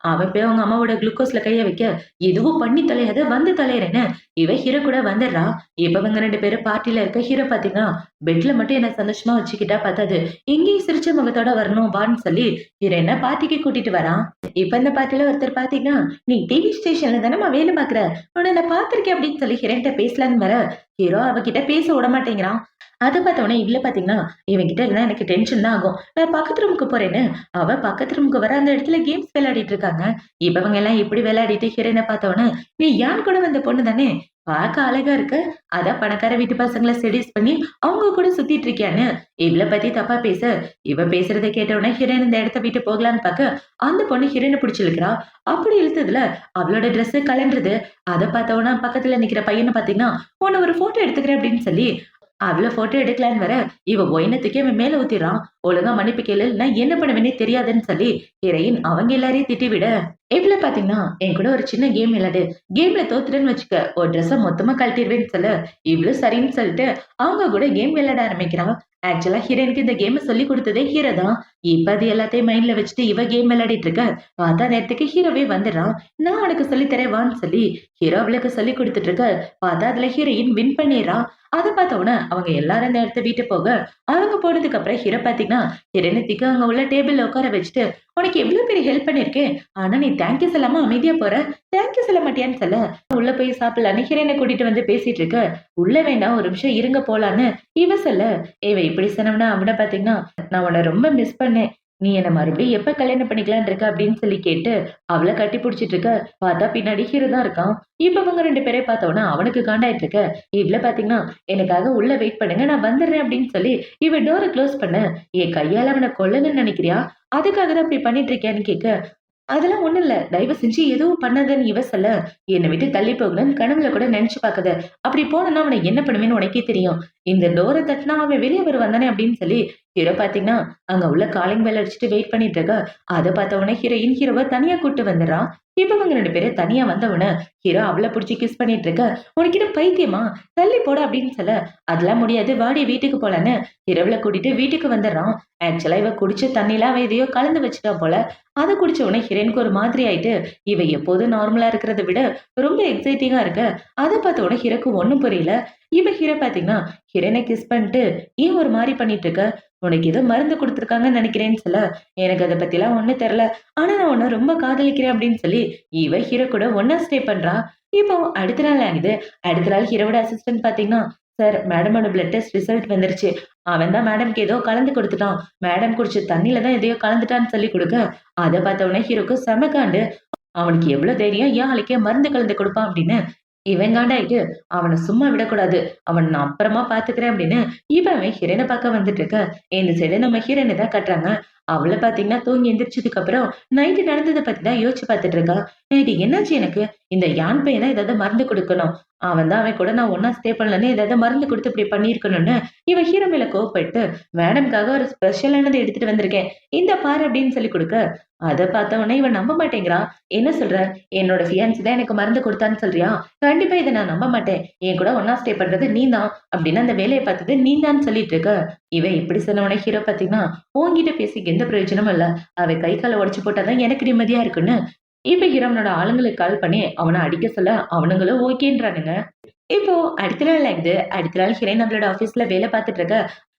அவன் போய் அவங்க அம்மாவோட குளுக்கோஸ்ல கைய வைக்க, "எதுவும் பண்ணி தொலையாத, வந்து தொலைறேன்னு" இவ ஹீரோ கூட வந்துடுறா. இப்ப இவங்க 2 பேரும் பார்ட்டில இருக்க. ஹீரோ பாத்தீங்கன்னா, "பெட்ல மட்டும் என்ன சந்தோஷமா வச்சுக்கிட்டா பத்தாது. இங்கேயும் சிரிச்ச முகத்தோட வரணும் வான்னு" சொல்லி ஹீரோயின பார்ட்டிக்கு கூட்டிட்டு வரான். இப்ப இந்த பார்ட்டில ஒருத்தர் பாத்தீங்கன்னா, "நீ டிவி ஸ்டேஷன்ல தானம்மா வேலை பாக்குற. உன்ன நான் பார்த்திருக்கேன்" அப்படின்னு சொல்லி ஹீரோயின்ட்ட பேசலான்னு வர, ஹீரோ அவகிட்ட பேச விடமாட்டேங்கிறான். அத பார்த்த உடனே இவள பாத்தீங்கன்னா, "இவன்கிட்ட இருந்தா எனக்கு டென்ஷன் தான் ஆகும். நான் பக்கத்து ரூமுக்கு போறேன்னு" அவ பக்கத்து ரூமுக்கு வர அந்த இடத்துல கேம்ஸ் விளையாடிட்டு இருக்காங்க. இப்ப இவங்க எல்லாம் இப்படி விளையாடிட்டு ஹீரோயின பார்த்த உடனே, "நீ யான் கூட வந்த பொண்ணு தானே? பார்க்க அழகா இருக்க. அதான் பணக்கார வீட்டு பசங்கள செடியூஸ் பண்ணி அவங்க கூட சுத்திட்டு இருக்கியான்னு" இவள பத்தி தப்பா பேச, இவ பேசுறத கேட்ட உடனே ஹீரோயின் இந்த இடத்த விட்டு போகலான்னு பாக்க, அந்த பொண்ணு ஹீரோயின புடிச்சு இழுக்கிறா. அப்படி இழுத்ததுல அவளோட ட்ரெஸ் கழன்றுது. அத பார்த்த உடனே பக்கத்துல நிக்கிற பையன பாத்தீங்கன்னா, "உன்ன ஒரு ஃபோட்டோ எடுத்துக்கிறேன்" அப்படின்னு சொல்லி அவள ஃபோட்டோ எடுக்கலான்னு வர, இவ ஒயின தூக்கி அவன் மேல ஊத்திர்றான். "ஒழுங்கா மன்னிப்பு கேளு, இல்லன்னா என்ன பண்ணுவேன்னே தெரியாதுன்னு" சொல்லி ஹீரோயின் அவங்க எல்லாரையும் திட்டி விட, இவள பாத்தீங்கன்னா, "என் கூட ஒரு சின்ன கேம் விளையாடு. கேம்ல தோத்துட்டேன்னு வச்சுக்க, உன் ட்ரெஸ்ஸ மொத்தமா கழட்டிருவேன்னு" சொல்ல, இவளும் சரின்னு சொல்லிட்டு அவங்க கூட கேம் விளையாட ஆரம்பிக்கிறா. ஆக்சுவலா ஹீரோயினுக்கு இந்த கேம சொல்லிக் குடுத்ததே ஹீரோ தான். இப்ப அது எல்லாத்தையும் மைண்ட்ல வச்சுட்டு இவ கேம் விளையாடிட்டு இருக்க, பார்த்தா நேரத்துக்கு ஹீரோவே வந்துடுறான். "நான் உனக்கு சொல்லித் தரேன் வான்னு" சொல்லி ஹீரோ அவளுக்கு சொல்லிக் குடுத்துட்டு இருக்க, பார்த்தா அதுல ஹீரோயின் வின் பண்ணிர்றா. அத பார்த்த உடனே அவங்க எல்லாரும் அந்த இடத்த விட்டு போக, அவங்க போனதுக்கு அப்புறம் ஹீரோ பாத்தீங்கன்னா, ஹீரோயினத்திக்கு அங்க உள்ள டேபிள்ல உட்கார வச்சுட்டு, "உனக்கு எவ்ளோ பெரிய ஹெல்ப் பண்ணியிருக்கேன். ஆனா நீ தேங்க் யூ சொல்லாம அமைதியா போற. தேங்க் யூ சொல்ல மாட்டியான்னு" சொல்ல, உள்ள போய் சாப்பிடலான்னு ஹீரோயின கூட்டிட்டு வந்து பேசிட்டு இருக்க, "உள்ள வேண்டாம் ஒரு நிமிஷம் இருங்க போலான்னு" இவ சொல்ல, இவ இப்படி சொன்னோம்னா அவன பாத்தீங்கன்னா, "நான் உன்ன ரொம்ப மிஸ் பண்ணேன். நீ என்ன மறுபடியும் எப்ப கல்யாணம் பண்ணிக்கலாம்ன்னு இருக்க?" அப்படின்னு சொல்லி கேட்டு, அவள கட்டி புடிச்சிட்டு இருக்க, பார்த்தா பின்னாடி ஹீரோ தான் இருக்கான். இப்ப இவங்க 2 பேரையும் பார்த்த உடனே அவனுக்கு காண்டாயிட்டு இருக்க, இவள பாத்தீங்கன்னா, "எனக்காக உள்ள வெயிட் பண்ணுங்க. நான் வந்துடுறேன்" அப்படின்னு சொல்லி இவ டோர க்ளோஸ் பண்ண, "என் கையால அவன கொல்லணும்னு நினைக்கிறியா? அதுக்காக தான் இப்படி பண்ணிட்டு இருக்கியான்னு" கேட்க, "அதெல்லாம் ஒண்ணும் இல்ல. தயவு செஞ்சு எதுவும் பண்ணாதன்னு" இவ சொல்ல, "என்ன விட்டு தள்ளி போகலன்னு கனவுல கூட நெனச்சு பாக்காத. அப்படி போனேன்னா அவன என்ன பண்ணுவேன்னு உனக்கே தெரியும். இந்த டோர தட்டுனா அவன் வெளிய வருவான் தானே" அப்படின்னு சொல்லி ஹீரோ பாத்தீங்கன்னா, அங்க உள்ள காலிங் பெல் அடிச்சுட்டு வெயிட் பண்ணிட்டு இருக்க. அத பார்த்த உடனே ஹீரோயின் ஹீரோவ தனியா கூட்டு வந்துடுறான். இப்ப இவங்க 2 பேரும் தனியா வந்த உடனே ஹீரோ அவள புடிச்சு கிஸ் பண்ணிட்டு இருக்க, "உனக்கு என்ன பைத்தியமா? தள்ளி போடா" அப்படின்னு சொல்ல, "அதெல்லாம் முடியாது. வாடி வீட்டுக்கு போலான்னு" ஹீரோவல கூட்டிட்டு வீட்டுக்கு வந்துடுறான். ஆக்சுவலா இவ குடிச்ச தண்ணில அவன் எதையோ கலந்து வச்சுட்டா போல. அத குடிச்ச உடனே ஹீரோயினுக்கு ஒரு மாதிரி ஆயிட்டு, இவ எப்போதும் நார்மலா இருக்கிறத விட ரொம்ப எக்ஸைட்டிங்கா இருக்க. அத பார்த்த உடனே ஹீரோக்கு ஒண்ணும் புரியல. இப்ப ஹீரோ பாத்தீங்கன்னா, ஹீரோயின கிஸ் பண்ணிட்டு, "ஏன் ஒரு மாரி பண்ணிட்டு இருக்க? உனக்கு ஏதோ மருந்து குடுத்துருக்காங்கன்னு நெனைக்கிறேன்னு" சொல்ல, "எனக்கு அத பத்திலாம் ஒண்ணும் தெரியல. ஆனா நான் உன்ன ரொம்ப காதலிக்கிறேன்" அப்படின்னு சொல்லி இவ ஹீரோ கூட ஒண்ணா ஸ்டே பண்றா. இப்போ அடுத்த நாள் ஆகுது. அடுத்த நாள் ஹீரோவோட அசிஸ்டன்ட் பாத்தீங்கன்னா, "சார், மேடமோட பிளட் டெஸ்ட் ரிசல்ட் வந்துருச்சு. அவன் தான் மேடம்க்கு ஏதோ கலந்து குடுத்துட்டான். மேடம் குடிச்ச தண்ணீல தான் எதையோ கலந்துட்டான்னு" சொல்லி குடுக்க, அத பார்த்த உடனே ஹீரோக்கு செம காண்டு. அவனுக்கு எவ்ளோ தைரியம் என் ஆளுக்கே மருந்து கலந்து குடுப்பான் அப்படின்னு இவன் காண்டாயிட்டு, "அவன சும்மா விடக்கூடாது. அவன நான் அப்புறமா பாத்துக்கிறேன்" அப்படின்னு அவன் ஹீரோயின பாக்க வந்துட்டு இருக்க. இந்த சைடு நம்ம ஹீரோயின தான் காட்டுறாங்க. அவள பாத்தீங்கன்னா தூங்கி எந்திரிச்சதுக்கு அப்புறம் நைட்டு நடந்தத பத்தி தான் யோசிச்சு பாத்துட்டு இருக்கா. "நைட்டு என்னாச்சு எனக்கு? இந்த யான் பையன் தான் ஏதாவது மருந்து குடுக்கணும். அவன் தான் அவன் கூட நான் ஒண்ணா ஸ்டே பண்ணலன்னு ஏதாவது மருந்து குடுத்து இப்படி பண்ணியிருக்கணும்னு" இவ ஹீரோ மேல கோவப்பட்டு, "மேடம்க்காக ஒரு ஸ்பெஷலானத எடுத்துட்டு வந்திருக்கேன். இந்தா பாரு" அப்படின்னு சொல்லி குடுக்க, அத பார்த்த உடனே இவன் நம்ப மாட்டேங்கிறா. "என்ன சொல்ற? என்னோட ஃபியான்சி தான் எனக்கு மருந்து குடுத்தான்னு சொல்றியா? கண்டிப்பா இத நான் நம்ப மாட்டேன். என் கூட ஒண்ணா ஸ்டே பண்றது நீ தான். அப்டின்னா அந்த வேலைய பார்த்தது நீ தான்னு" சொல்லிட்டு இருக்க. இவன் இப்படி சொன்னவன ஹீரோ பாத்தீங்கன்னா, உன்கிட்ட பேசி எந்த பிரயோஜனமும் இல்ல. அவன் கை கால உடைச்சு போட்டாதான் எனக்கு நிம்மதியா இருக்குன்னு, இப்ப ஹீரோனோட ஆளுங்களுக்கு கால் பண்ணி அவன அடிக்க சொல்ல, அவனுங்களும் ஓகேன்றானுங்க. இப்போ அடுத்த நாள் ஆகுது. அடுத்த நாள் ஹீரோயின் நம்மளோட ஆஃபீஸ்ல வேலை பார்த்துட்டு இருக்க.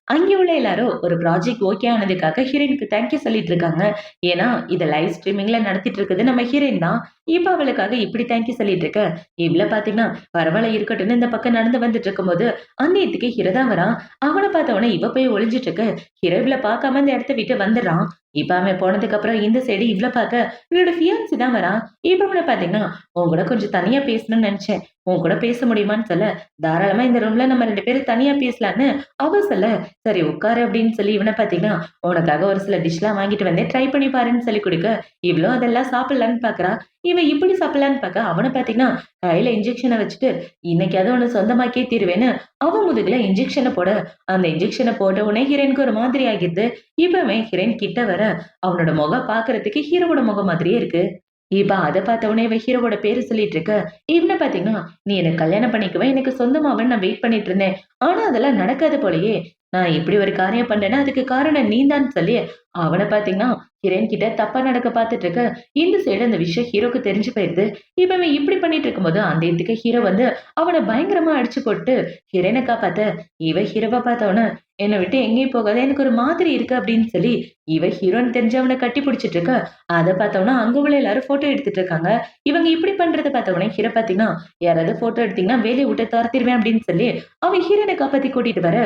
அங்கே உள்ள எல்லாரும் ஒரு ப்ராஜெக்ட் ஓகே ஆனதுக்காக ஹீரோயினுக்கு தேங்க் யூ சொல்லிட்டு இருக்காங்க. ஏன்னா, இத லைவ் ஸ்ட்ரீமிங்ல நடத்திட்டு இருக்குது நம்ம ஹீரோயின் தான். இப்ப அவளுக்காக இப்படி தேங்க் யூ சொல்லிட்டு இருக்க. இவ்ள பார்த்தீங்கன்னா, பரவால்ல இருக்கட்டும்னு இந்த பக்கம் நடந்து வந்துட்டு இருக்கும்போது, அந்த இடத்துக்கு ஹீரோ தான் வரான். அவன பார்த்தவொனே இவ போய் ஒளிஞ்சிட்டு இருக்க. ஹீரோ இவள பார்க்காம அந்த இடத்த விட்டு வந்துடுறான். இப்ப அவன் போனதுக்கு அப்புறம் இந்த சைடு இவ்ள பார்க்க இவளோட ஃபியான்சி தான் வரான். இப்ப அவன பார்த்தீங்கன்னா, உன் கூட கொஞ்சம் தனியா பேசணும்னு நெனச்சேன். உன் கூட பேச முடியுமான்னு சொல்ல, தாராளமா இந்த ரூம்ல நம்ம 2 பேரும் தனியா பேசலான்னு அவ சொல்ல, சரி உட்காரு அப்படின்னு சொல்லி இவன பார்த்தீங்கன்னா, உனக்காக ஒரு சில டிஷ்லாம் வாங்கிட்டு வந்தேன். ட்ரை பண்ணி பாருன்னு சொல்லி குடுக்க, இவளும் அதெல்லாம் சாப்பிடலான்னு பார்க்குறா. இவன் இப்படி சாப்பிடலான்னு பார்க்க, அவன பார்த்தீங்கன்னா, கையில இன்ஜெக்ஷன வச்சுட்டு, இன்னைக்காவது உன்ன சொந்தமாக்கியே தீருவேன்னு அவன் முதுகுல இன்ஜெக்ஷன போட, அந்த இன்ஜெக்ஷன போட்ட உடனே ஹீரோயினுக்கு ஒரு மாதிரி ஆகிருது. இப்பவே ஹீரோயின் கிட்ட வர, அவனோட முகம் பார்க்கறதுக்கு ஹீரோவோட முகம் மாதிரியே இருக்கு. இப்ப அத பார்த்த உடனே இவ ஹீரோவோட பேரு சொல்லிட்டு இருக்க. இவன பார்த்தீங்கன்னா, "நீ என்ன கல்யாணம் பண்ணிக்குவ, எனக்கு சொந்தமாவன்னு நான் வெயிட் பண்ணிட்டு இருந்தேன். ஆனா அதெல்லாம் நடக்காது போலயே. நான் இப்படி ஒரு காரியம் பண்ணேன்னா, அதுக்கு காரணம் நீ தான்" சொல்லி அவன பார்த்தீங்கன்னா, ஹீரோயின் கிட்ட தப்பா நடக்க பார்த்துட்டு இருக்க. இந்த சைடு அந்த விஷயம் ஹீரோக்கு தெரிஞ்சு போயிருது. இப்ப இவன் இப்படி பண்ணிட்டு இருக்கும்போது, அந்த இடத்துக்கு ஹீரோ வந்து அவன பயங்கரமா அடிச்சு போட்டு ஹீரோயின காப்பாத்த, இவ ஹீரோவ பார்த்தவுடனே, "என்ன விட்டு எங்கேயும் போகாத, எனக்கு ஒரு மாதிரி இருக்கு" அப்படின்னு சொல்லி இவ ஹீரோன்னு தெரிஞ்சு அவன கட்டி பிடிச்சிட்டு இருக்க. அத பார்த்தோம்னா, அங்க உள்ள எல்லாரும் ஃபோட்டோ எடுத்துட்டு இருக்காங்க. இவங்க இப்படி பண்றத பார்த்த உடனே ஹீரோ பார்த்தீங்கன்னா, யாராவது ஃபோட்டோ எடுத்தீங்கன்னா வேலைய விட்டு தொரத்திருவேன் அப்படின்னு சொல்லி, அவன் ஹீரோயின காப்பாத்தி கூட்டிட்டு வர,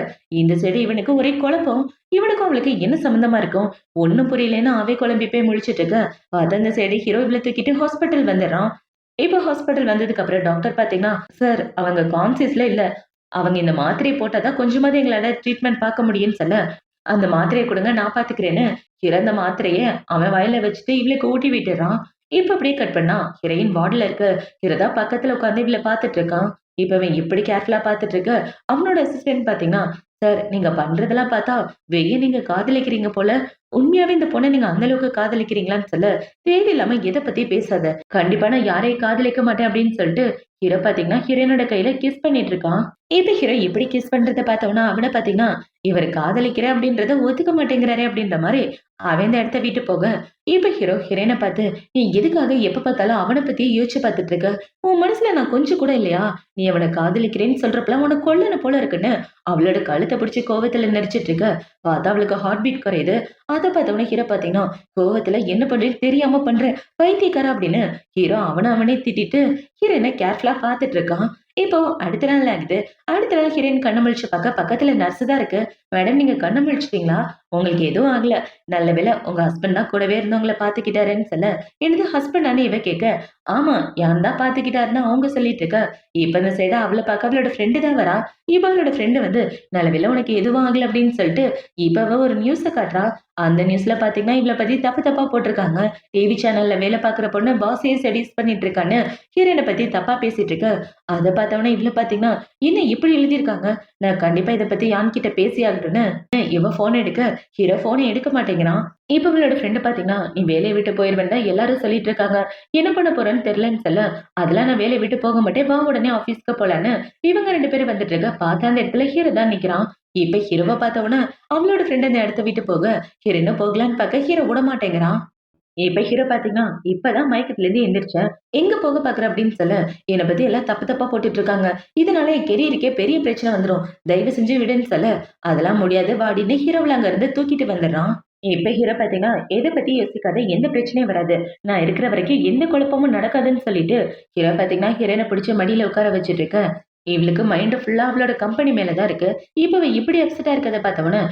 இந்த சைடு இவனுக்கு ஒரே குழப்பம். இவனுக்கும் அவளுக்கு என்ன சம்மந்தமா இருக்கும்? ஒண்ணும் புரியலன்னு அவன் குழம்பி போய் முழிச்சிட்டு இருக்க. பார்த்தா இந்த சைடு ஹீரோ இவள தூக்கிட்டு ஹாஸ்பிட்டல் வந்துடுறான். இப்ப ஹாஸ்பிட்டல் வந்ததுக்கு அப்புறம் டாக்டர் பார்த்தீங்கன்னா, "சார் அவங்க கான்ஷியஸ்ல இல்ல. அவங்க இந்த மாத்திரைய போட்டா தான் கொஞ்சமாவது எங்களால ட்ரீட்மெண்ட் பார்க்க முடியும்ன்னு" சொல்ல, "அந்த மாத்திரைய குடுங்க நான் பார்த்துக்கிறேன்னு" இறந்த மாத்திரைய அவன் வாயில வச்சுட்டு இவளுக்கு ஊட்டி விட்டுறான். இப்ப அப்படியே கட் பண்ணா, ஹீரோயின் வார்டுல இருக்க. ஹீரோ தான் பக்கத்துல உட்கார்ந்து இவள பார்த்துட்டு இருக்கான். இப்ப இவன் இப்படி கேர்ஃபுல்லா பார்த்துட்டு இருக்க, அவனோட அசிஸ்டன்ட் பார்த்தீங்கன்னா, "சார் நீங்க பண்றதெல்லாம் பார்த்தா வெய்ய நீங்க காதலிக்கிறீங்க போல. உண்மையாவே இந்த பொண்ண நீங்க அந்த அளவுக்கு காதலிக்கிறீங்களான்னு" சொல்ல, "தேவையில்லாம எத பத்தி பேசாத. கண்டிப்பா நான் யாரையும் காதலிக்க மாட்டேன்" அப்படின்னு சொல்லிட்டு ஹீரோ பார்த்தீங்கன்னா, ஹீரோயினோட கையில கிஸ் பண்ணிட்டு இருக்கான். இப்ப ஹீரோ இப்படி கிஸ் பண்றத பார்த்தோம்னா, அவன பார்த்தீங்கன்னா, இவரு காதலிக்கிறேன் அப்படின்றத ஒத்துக்க மாட்டேங்கிறாரே அப்படின்ற மாரி அவன் இந்த இடத்த விட்டு போக, இப்ப ஹீரோ ஹீரோயின பார்த்து, "நீ எதுக்காக எப்ப பார்த்தாலும் அவன பத்தியே யோசிச்சு பார்த்துட்டு இருக்க? உன் மனசுல நான் கொஞ்சம் கூட இல்லையா? நீ அவன காதலிக்கிறேன்னு சொல்றப்பலாம் உனக்கு கொல்லணும் போல இருக்குன்னு" அவளோட கழுத்த பிடிச்சு கோவத்துல நெரிச்சிட்டு இருக்க. பார்த்தா அவளுக்கு ஹார்ட் பீட் குறையுது. அத பார்த்தவுடனே ஹீரோ பார்த்தீங்கன்னா, கோவத்துல என்ன பண்றேன்னு தெரியாம பண்ற பைத்தியக்காரா அப்படின்னு ஹீரோ அவனே திட்டிட்டு ஹீரோயின கேர்ஃபுல்லா பார்த்துட்டு இருக்கான். இப்போ அடுத்த நாள் ஆகுது. அடுத்த நாள் ஹீரோயின் கண்ணு முழிச்சு பார்க்க பக்கத்துல நர்ஸ் தான் இருக்கு. "மேடம் நீங்க கண்ணு முழிச்சிட்டீங்களா? உங்களுக்கு எதுவும் ஆகல. நல்ல வேளை உங்க ஹஸ்பண்ட் தான் கூடவே இருந்து உங்கள பார்த்துக்கிட்டாருன்னு" சொல்ல, "என்னது ஹஸ்பண்டான்னு?" இவ கேட்க, "ஆமா யார் தான் பார்த்துக்கிட்டாருன்னு அவங்க சொல்லிட்டு இருக்க." இப்ப இந்த சைடு அவள பார்க்க அவளோட ஃப்ரெண்டு தான் வரா. இப்ப அவளோட ஃப்ரெண்டு வந்து, "நல்ல வேளை உனக்கு எதுவும் ஆகல" அப்படின்னு சொல்லிட்டு இப்ப அவ ஒரு நியூஸ காட்டுறா. அந்த நியூஸ்ல பார்த்தீங்கன்னா, இவள பத்தி தப்பு தப்பா போட்டிருக்காங்க. டிவி சேனல்ல வேலை பார்க்குற பொண்ணு பாஸையே செடியூஸ் பண்ணிட்டு இருக்கான்னு ஹீரோயின பத்தி தப்பா பேசிட்டு இருக்க. அத பார்த்தவொடனே இவ்ள பார்த்தீங்கன்னா, "என்ன இப்படி எழுதியிருக்காங்க? நான் கண்டிப்பா இத பத்தி யான் கிட்ட பேசியே ஆகட்டும்னு" இவ ஃபோன் எடுக்க, ஹீரோ ஃபோன எடுக்க மாட்டேங்கிறான். இப்ப இவளோட ஃப்ரெண்ட் பார்த்தீங்கன்னா, "நீ வேலைய விட்டு போயிருவேன்னு தான் எல்லாரும் சொல்லிட்டு இருக்காங்க. என்ன பண்ண போறன்னு தெரியலன்னு" சொல்ல, "அதெல்லாம் நான் வேலைய விட்டு போக மாட்டேன். வா உடனே ஆஃபீஸ்க்கு போலான்னு" இவங்க 2 பேரும் வந்துட்டு இருக்க. பார்த்தா அந்த இடத்துல ஹீரோ தான் நிக்கிறான். இப்ப ஹீரோவ பார்த்தவொடனே அவளோட ஃப்ரெண்ட் அந்த இடத்த விட்டு போக, ஹீரோயினும் போகலான்னு பார்க்க ஹீரோ விடமாட்டேங்கிறான். இப்ப ஹீரோ பார்த்தீங்கன்னா, "இப்பதான் மயக்கத்துலேருந்து எந்திரிச்சேன். எங்க போக பார்க்குற?" அப்படின்னு சொல்ல, "என்ன பத்தி எல்லாம் தப்பு தப்பா போட்டுட்டு இருக்காங்க. இதனால என் கெரியருக்கே பெரிய பிரச்சனை வந்துரும். தயவு செஞ்சு விடுன்னு" சொல்ல, "அதெல்லாம் முடியாது வாடின்னு" ஹீரோவ அங்க இருந்து தூக்கிட்டு வந்துடுறான். இப்ப ஹீரோ பார்த்தீங்கன்னா, "எத பத்தி யோசிக்காத. எந்த பிரச்சனையும் வராது. நான் இருக்கிற வரைக்கும் எந்த குழப்பமும் நடக்காதுன்னு" சொல்லிட்டு, ஹீரோ பார்த்தீங்கன்னா, ஹீரோயின பிடிச்சு மடியில உட்கார வச்சுட்டு இருக்க. இவளுக்கு மைண்ட் ஃபுல்லா அவளோட கம்பெனி மேல தான் இருக்கு. இப்ப இவ இப்படி அப்செட்டா இருக்கத பார்த்தவொன்னே,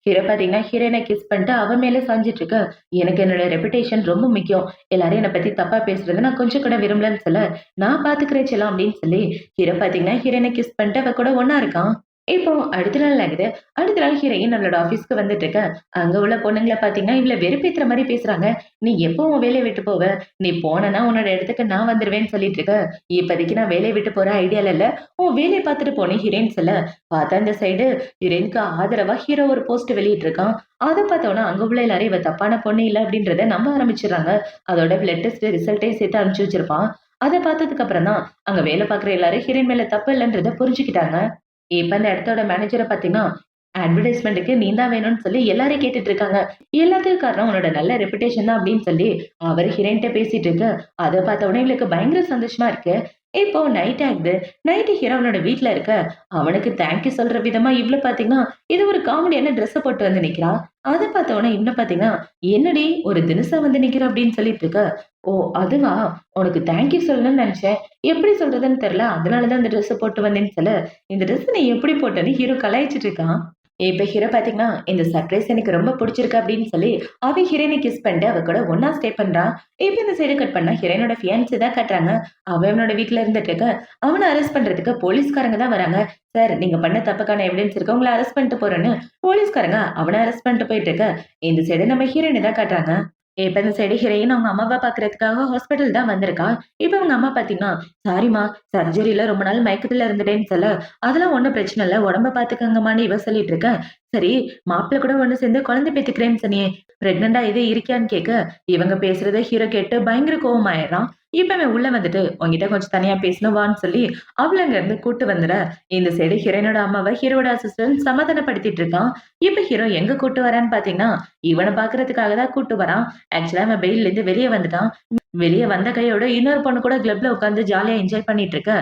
ஹீரோ பார்த்தீங்கன்னா, ஹீரோயின கிஸ் பண்ணிட்டு அவ மேல சாஞ்சிட்டு இருக்க. "எனக்கு என்னோட ரெப்புடேஷன் ரொம்ப முக்கியம். எல்லாரும் என்ன பத்தி தப்பா பேசுறத நான் கொஞ்சம் கூட விரும்பலன்னு" சொல்ல, "நான் பார்த்துக்கிறேன் செல்லம்" அப்படின்னு சொல்லி ஹீரோ பார்த்தீங்கன்னா, ஹீரோயின கிஸ் பண்ணிட்டு அவ கூட ஒண்ணா இருக்கான். இப்போ அடுத்த நாள் ஆகுது. அடுத்த நாள் ஹீரோயின் நம்மளோட ஆஃபீஸ்க்கு வந்துட்டு இருக்க. அங்க உள்ள பொண்ணுங்கள பார்த்தீங்கன்னா, இவள வெறுப்பேத்துற மாரி பேசுறாங்க. "நீ எப்போ உன் வேலைய விட்டு போவ? நீ போனன்னா உன்னோட இடத்துக்கு நான் வந்துருவேன்னு" சொல்லிட்டு இருக்க. "இப்போதைக்கு நான் வேலைய விட்டு போற ஐடியால இல்ல. உன் வேலைய பார்த்துட்டு போன்னு" ஹீரோயின் சொல்ல, பார்த்தா இந்த சைடு ஹீரோயினுக்கு ஆதரவா ஹீரோ ஒரு போஸ்ட் வெளியிட்டிருக்கான். அத பார்த்தோம்னா, அங்க உள்ள எல்லாரும் இவ தப்பான பொண்ணு இல்ல அப்படின்றத நம்ப ஆரம்பிச்சுடுறாங்க. அதோட பிளட் டெஸ்ட் ரிசல்ட்டையும் சேர்த்து அனுப்பிச்சு வச்சிருப்பான். அத பார்த்ததுக்கு அப்புறம் தான், அங்க வேலை பார்க்குற எல்லாரும் ஹீரோயின் மேல தப்பு இல்லன்றத புரிஞ்சுக்கிட்டாங்க. இப்ப அந்த இடத்தோட மேனேஜர பார்த்தீங்கன்னா, அட்வர்டைஸ்மெண்ட்டுக்கு நீ தான் வேணும்னு சொல்லி எல்லாரும் கேட்டுட்டு இருக்காங்க. எல்லாத்துக்கும் காரணம் உன்னோட நல்ல ரெப்புடேஷன் தான் அப்படின்னு சொல்லி அவர் ஹீரோயின்ட்ட பேசிட்டு இருக்க. அத பார்த்த உடனே இவளுக்கு பயங்கர சந்தோஷமா இருக்கு. இப்போ நைட் ஆகுது. நைட்டு ஹீரோ அவனோட வீட்ல இருக்க. அவனுக்கு தேங்க் யூ சொல்ற விதமா இவள பார்த்தீங்கன்னா, இது ஒரு காமெடியான ட்ரெஸ்ஸ போட்டு வந்து நிக்கிறா. அத பார்த்த உடனே இவன பார்த்தீங்கன்னா, "என்னடி ஒரு தினுசா வந்து நிக்கிற" அப்படின்னு சொல்லிட்டு இருக்க. "ஓ! அதுவா? உனக்கு தேங்க் யூ சொல்லணும்னு நெனச்சேன். எப்படி சொல்றதுன்னு தெரியல. அதனால தான் இந்த ட்ரெஸ்ஸ போட்டு வந்தேன்னு சொல்ல, இந்த ட்ரெஸ் நீ எப்படி போட்டன்னு ஹீரோ கலாய்ச்சிட்டு இருக்கான். இப்ப ஹீரோ பாத்தீங்கன்னா, இந்த சர்ப்ரைஸ் எனக்கு ரொம்ப புடிச்சிருக்கு அப்படின்னு சொல்லி, அவன் ஹீரோயின கிஸ் பண்ணிட்டு அவ கூட ஒண்ணா ஸ்டே பண்றான். இப்ப இந்த சைடு கட் பண்ணா ஹீரோயினோட ஃபியான்சி தான் காட்டுறாங்க. அவன் அவனோட வீட்ல இருந்துட்டு இருக்க. அவன அரெஸ்ட் பண்றதுக்கு போலீஸ்காரங்க தான் வராங்க. சார் நீங்க பண்ண தப்புக்கான எவிடன்ஸ் இருக்கு. உங்கள அரெஸ்ட் பண்ணிட்டு போறேன்னு போலீஸ்காரங்க அவன அரெஸ்ட் பண்ணிட்டு போயிட்டு இருக்க. இந்த சைடு நம்ம ஹீரோயின தான் காட்டுறாங்க. இப்ப இந்த சைடு ஹீரோயின் அவங்க அம்மாவ பாக்குறதுக்காக ஹாஸ்பிட்டல் தான் வந்திருக்கா. இப்ப அவங்க அம்மா பாத்தீங்கன்னா, "சாரிம்மா, சர்ஜரில ரொம்ப நாள் மயக்கத்துல இருந்துட்டேன்னு" சொல்ல, "அதெல்லாம் ஒண்ணும் பிரச்சனை இல்ல. உடம்ப பாத்துக்கங்கம்மான்னு" இவ சொல்லிட்டு இருக்க. சரி, மாப்பிள கூட ஒண்ணு சேர்ந்து குழந்தை பெத்துக்கிறேன்னு சொன்னியே, பிரெக்னன்ட்டா எதுவும் இருக்கியான்னு கேட்க, இவங்க பேசுறத ஹீரோ கேட்டு பயங்கர கோவமாயிடுறான். இப்ப இவன் உள்ள வந்துட்டு, "உன்கிட்ட கொஞ்சம் தனியா பேசணும் வான்னு" சொல்லி அவள அங்க இருந்து கூட்டு வந்துட, இந்த சைடு ஹீரோயினோட அம்மாவ ஹீரோவோட அசிஸ்டன்ட் சமாதானப்படுத்திட்டு இருக்கான். இப்ப ஹீரோ எங்க கூட்டு வரான்னு பாத்தீங்கன்னா, இவன பாக்குறதுக்காக தான் கூட்டு வரான். ஆக்சுவலா அவன் பெயில்ல இருந்து வெளிய வந்துட்டான். வெளிய வந்த கையோட இன்னொரு பொண்ணு கூட கிளப்ல உட்கார்ந்து ஜாலியா என்ஜாய் பண்ணிட்டு இருக்க.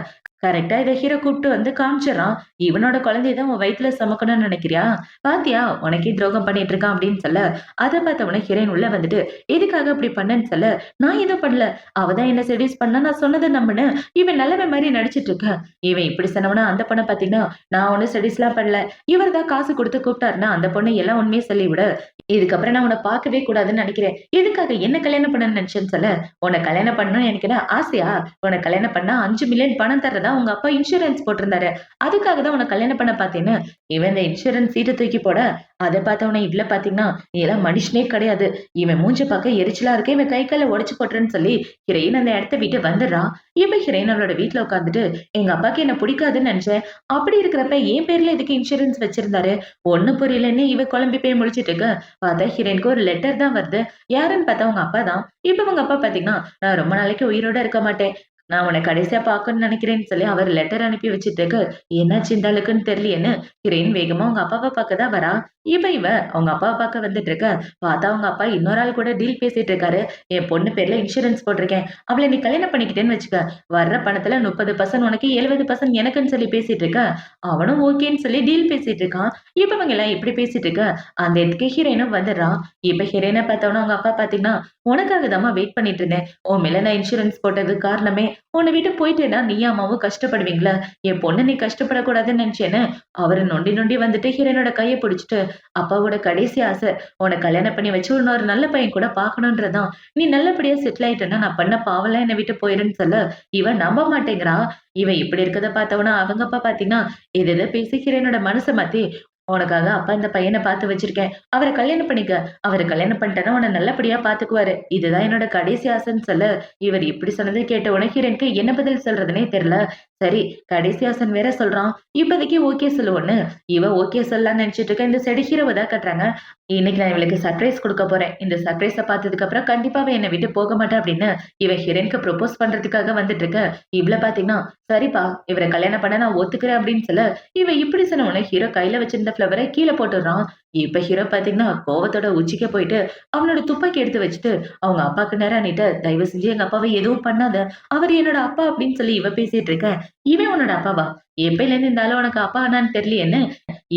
கரெக்ட்டா இத ஹீரோ கூப்ட்டு வந்து காமிச்சுர்றான். "இவனோட குழந்தைய தான் உன் வயித்துல சுமக்கணும்னு நினைக்கிறியா? பாத்தியா? உனக்கே துரோகம் பண்ணிட்டு இருக்கான்" அப்படின்னு சொல்ல, அத பார்த்த உடனே ஹீரோயின் உள்ள வந்துட்டு, "எதுக்காக இப்படி பண்ணேன்னு" சொல்ல, "நான் எதுவும் பண்ணல. அவ தான் என்ன செட்யூஸ் பண்ணா, நான் சொன்னத நம்புன. இவன் நல்லவன் மாரி நடிச்சிட்டு இருக்க." இவன் இப்படி சொன்னவன அந்த பொண்ண பாத்தீங்கன்னா, "நான் ஒண்ணும் செட்யூஸ்லாம் பண்ணல. இவர் தான் காசு குடுத்து கூப்ட்டாருன்னா, அந்த பொண்ணு எல்லா உண்மைய சொல்லிவிடு. இதுக்கப்புறம் நான் உன்ன பார்க்கவே கூடாதுன்னு நெனைக்கிறேன். எதுக்காக என்ன கல்யாணம் பண்ணணும்னு நெனச்சேன்னு சொல்ல, உன்ன கல்யாணம் பண்ணணும்னு எனக்கு என்ன ஆசையா? உன்ன கல்யாணம் பண்ணா 5,000,000 பணம் தர்றதா உங்க அப்பா இன்சூரன்ஸ் போட்டிருந்தாரு. அதுக்காக தான் உன்ன கல்யாணம் பண்ண பார்த்தேன்னு." இவன் இந்த இன்சூரன்ஸ் சீட்ட தூக்கி போட, அத பார்த்தவனே இவள பார்த்தீங்கன்னா, "நீ எல்லாம் மனுஷனே கிடையாது. இவன் மூஞ்ச பார்க்க எரிச்சலா இருக்கு. இவன் கை கால உடைச்சு போட்டுறேன்னு" சொல்லி ஹீரோயின் அந்த இடத்த விட்டு வந்துடுறா. இப்ப ஹீரோயின் அவளோட வீட்ல உட்கார்ந்துட்டு, "எங்க அப்பாக்கு என்ன பிடிக்காதுன்னு நெனச்சேன். அப்படி இருக்கிறப்ப என் பேர்ல எதுக்கு இன்சூரன்ஸ் வச்சிருந்தாரு?" ஒண்ணும் புரியலன்னு இவ குழம்பி போய் முழிச்சுட்டு இருக்க. பார்த்தா ஹீரோயினுக்கு ஒரு லெட்டர் தான் வருது. யாருன்னு பார்த்தா அவங்க அப்பா தான். இப்ப அவங்க அப்பா பார்த்தீங்கன்னா, "நான் ரொம்ப நாளைக்கு உயிரோட இருக்க மாட்டேன். நான் உன்ன கடைசியா பார்க்கணும்னு நினைக்கிறேன்னு" சொல்லி அவர் லெட்டர் அனுப்பி வச்சுட்டு இருக்க. என்னாச்சு இந்த ஆளுக்குன்னு தெரியலையேன்னு ஹீரோயின் வேகமா அவங்க அப்பாவ பார்க்க தான் வரா. இப்ப இவ அவங்க அப்பாவ பார்க்க வந்துட்டு இருக்க. பார்த்தா அவங்க அப்பா இன்னொரு ஆள் கூட டீல் பேசிட்டு இருக்காரு. "என் பொண்ணு பேர்ல இன்சூரன்ஸ் போட்டிருக்கேன். அவள நீ கல்யாணம் பண்ணிக்கிட்டேன்னு வச்சுக்க. வர்ற பணத்துல 30% உனக்கு 70% எனக்குன்னு" சொல்லி பேசிட்டு இருக்க. அவனும் ஓகேன்னு சொல்லி டீல் பேசிட்டு இருக்கான். இப்ப இவங்க எல்லாம் இப்படி பேசிட்டு இருக்க. அந்த இடத்துக்கு ஹீரோயினும் வந்துடுறா. இப்ப ஹீரோயின பார்த்தோன அவங்க அப்பா பார்த்தீங்கன்னா, "உனக்காக தாம்மா வெயிட் பண்ணிட்டு இருந்தேன். உன் மேல நான் இன்சூரன்ஸ் போட்டதுக்கு காரணமே, உன்ன விட்டு போயிட்டேன்னா நீயும் அம்மாவும் கஷ்டப்படுவீங்கல்ல. என் பொண்ணு நீ கஷ்டப்படக்கூடாதுன்னு நினைச்சேன்னு" அவரு நொண்டி நொண்டி வந்துட்டு ஹீரோயினோட கைய பிடிச்சுட்டு, "அப்பாவோட கடைசி ஆசை உன்ன கல்யாணம் பண்ணி வச்சு இன்னொரு நல்ல பையன் கூட பார்க்கணும்ன்றது தான். நீ நல்லபடியா செட்டில் ஆயிட்டன்னா நான் பண்ண பாவம்லாம் என்ன விட்டு போயிருன்னு" சொல்ல, இவன் நம்ப மாட்டேங்கிறா. இவன் இப்படி இருக்கத பார்த்தவொன்னே அவங்க அப்பா பார்த்தீங்கன்னா, எது எதோ பேசி ஹீரோயினோட மனச மாத்தி, "உனக்காக அப்பா இந்த பையன பார்த்து வச்சிருக்கேன். அவர கல்யாணம் பண்ணிக்க. அவர கல்யாணம் பண்ணிட்டேன்னா உன்ன நல்லபடியா பார்த்துக்குவாரு. இதுதான் என்னோட கடைசி ஆசைன்னு" சொல்ல, இவர் இப்படி சொன்னத கேட்ட உடனே ஹீரோயினுக்கு என்ன பதில் சொல்றதுன்னே தெரியல. சரி, கடைசி ஆசைன்னு வேற சொல்றான். இப்போதைக்கு ஓகே சொல்லுவோன்னு, இவ ஓகே சொல்லலாம்னு நினைச்சுட்டு இருக்க. இந்த சைடு ஹீரோவ தான் காட்டுறாங்க. "இன்னைக்கு நான் இவளுக்கு சர்ப்ரைஸ் குடுக்க போறேன். இந்த சர்ப்ரைஸ பார்த்ததுக்கு அப்புறம் கண்டிப்பா அவ என்ன விட்டு போக மாட்டா" அப்படின்னு இவ ஹீரோயினுக்கு ப்ரொபோஸ் பண்றதுக்காக வந்துட்டு இருக்க. இவள பார்த்தீங்கன்னா, "சரிப்பா, இவர கல்யாணம் பண்ண நான் ஒத்துக்கிறேன்" அப்படின்னு சொல்ல, இவ இப்படி சொன்ன உடனே ஹீரோ கையில வச்சிருந்த ஃப்ளவர கீழ போட்டுடுறான். இப்ப ஹீரோ பார்த்தீங்கன்னா, கோவத்தோட உச்சிக்கு போயிட்டு அவனோட துப்பாக்கி எடுத்து வச்சுட்டு அவங்க அப்பாக்கு நேரா நீட்ட, "தயவு செஞ்சு எங்க அப்பாவ எதுவும் பண்ணாத. அவரு என்னோட அப்பா" அப்படின்னு சொல்லி இவ பேசிட்டு இருக்க. "இவன் உன்னோட அப்பாவா? எப்பைலேருந்து இந்த ஆளு உனக்கு அப்பா ஆனான்னு தெரியலையேன்னு"